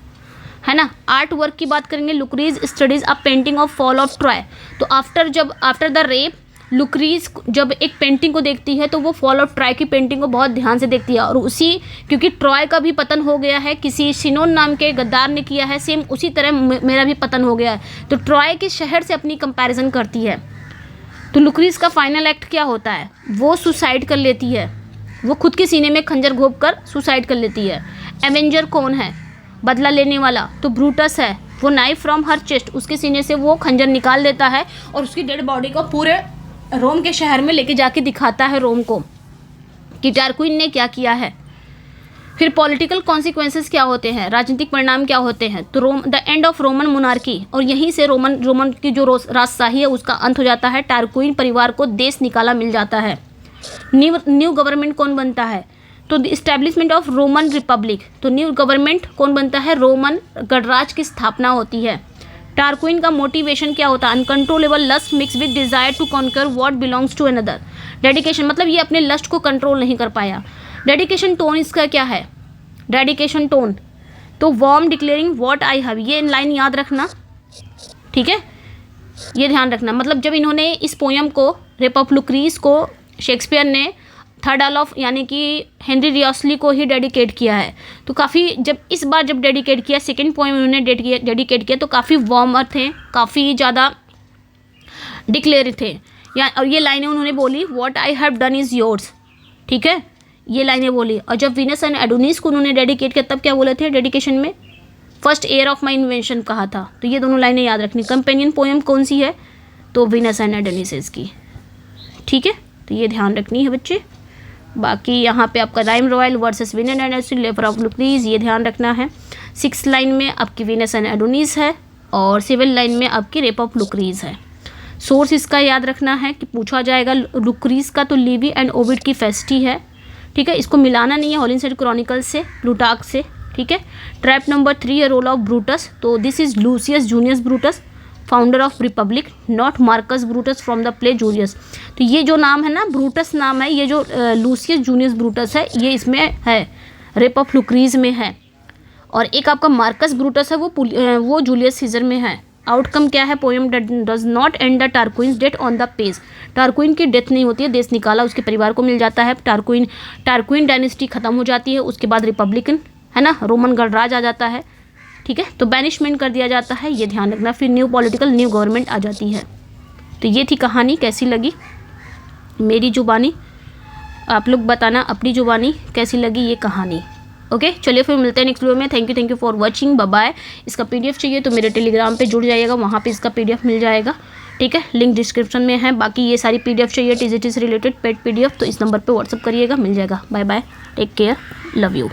है ना। आर्ट वर्क की बात करेंगे, Lucrece studies a painting of fall of Troy, तो आफ्टर द रेप लुक्रीज जब एक पेंटिंग को देखती है तो वो फॉल ऑफ ट्रॉय की पेंटिंग को बहुत ध्यान से देखती है और उसी, क्योंकि ट्रॉय का भी पतन हो गया है, किसी सिनोन नाम के गद्दार ने किया है, सेम उसी तरह मेरा भी पतन हो गया है, तो ट्रॉय के शहर से अपनी कंपैरिजन करती है। तो लुक्रीज का फाइनल एक्ट क्या होता है? वो सुसाइड कर लेती है, वो खुद के सीने में खंजर घोंप कर सुसाइड कर लेती है। एवेंजर कौन है? बदला लेने वाला, तो ब्रूटस है, वो नाइफ फ्रॉम हर चेस्ट, उसके सीने से वो खंजर निकाल देता है और उसकी डेड बॉडी को पूरे रोम के शहर में लेके जाके दिखाता है रोम को कि टारक्विन ने क्या किया है। फिर पॉलिटिकल कॉन्सिक्वेंसेस क्या होते हैं, राजनीतिक परिणाम क्या होते हैं? तो the end of Roman monarchy, और यहीं से रोमन की जो राजशाही है उसका अंत हो जाता है। टारक्विन परिवार को देश निकाला मिल जाता है। न्यू गवर्नमेंट कौन बनता है? तो the establishment of Roman Republic, तो न्यू गवर्नमेंट कौन बनता है, रोमन गणराज्य की स्थापना होती है। टारक्विन का मोटिवेशन क्या होता है, uncontrollable lust mix with desire to conquer what belongs to another. Dedication मतलब ये अपने लस्ट को कंट्रोल नहीं कर पाया। डेडिकेशन टोन इसका क्या है, डेडिकेशन टोन तो warm declaring what I have, ये लाइन याद रखना, ठीक है, ये ध्यान रखना। मतलब जब इन्होंने इस पोयम को रेप ऑफ लुक्रीज को शेक्सपियर ने थर्ड एर्ल ऑफ यानी कि हेनरी रियोस्ली को ही डेडिकेट किया है, तो काफ़ी जब इस बार जब डेडिकेट किया सेकंड पोएम उन्होंने डेडिकेट किया तो काफ़ी वार्मर थे, काफ़ी ज़्यादा डिक्लेयर थे। और ये लाइनें उन्होंने बोली, what I have done is yours, ठीक है, ये लाइनें बोली। और जब वीनस एंड एडोनिस को उन्होंने डेडिकेट किया तब क्या बोले थे डेडिकेशन में, first air of my invention कहा था। तो ये दोनों लाइनें याद रखनी। कंपेनियन पोएम कौन सी है, तो वीनस एंड एडोनिस की, ठीक है, तो ये ध्यान रखनी है बच्चे। बाकी यहाँ पे आपका rhyme royal versus Venus and Adonis, leper of Lucrece, ये ध्यान रखना है। 6th लाइन में आपकी वीनस एंड एडोनिस है और 7th लाइन में आपकी रेप ऑफ लुक्रीज है। सोर्स इसका याद रखना है कि पूछा जाएगा। लुक्रीज का तो लिवी एंड ओविड की फेस्टी है, ठीक है, इसको मिलाना नहीं है हॉलिंसेड क्रॉनिकल से, प्लूटार्क से, ठीक है। Trap number 3 role of Brutus, तो this is Lucius Junius Brutus, founder of republic, not Marcus Brutus from the play Julius. तो ये जो नाम है ना, ब्रूटस नाम है, ये जो लूसियस जूनियस ब्रूटस है ये इसमें है, रेप ऑफ लुक्रीज में है। और एक आपका मार्कस ब्रूटस है, वो जूलियस सीजर में है। आउटकम क्या है, poem does not end the Tarquin's death on the page, Tarquin की डेथ नहीं होती है, देश निकाला उसके परिवार को मिल जाता है। टारक्विन डायनेस्टी खत्म हो जाती है, उसके बाद रिपब्लिकन है ना, रोमन गणराज आ जाता है, ठीक है, तो बैनिशमेंट कर दिया जाता है, ये ध्यान रखना। फिर न्यू गवर्नमेंट आ जाती है। तो ये थी कहानी, कैसी लगी मेरी जुबानी, आप लोग बताना अपनी जुबानी कैसी लगी ये कहानी। ओके, चलिए फिर मिलते हैं नेक्स्ट वीडियो में। Thank you for watching, bye bye. इसका PDF चाहिए तो मेरे टेलीग्राम पे जुड़ जाइएगा, वहाँ पे इसका PDF मिल जाएगा, ठीक है, लिंक डिस्क्रिप्शन में है। बाकी ये सारी PDF चाहिए TGT से रिलेटेड पेड PDF तो इस नंबर पे व्हाट्सअप करिएगा, मिल जाएगा। Bye bye, take care, love you.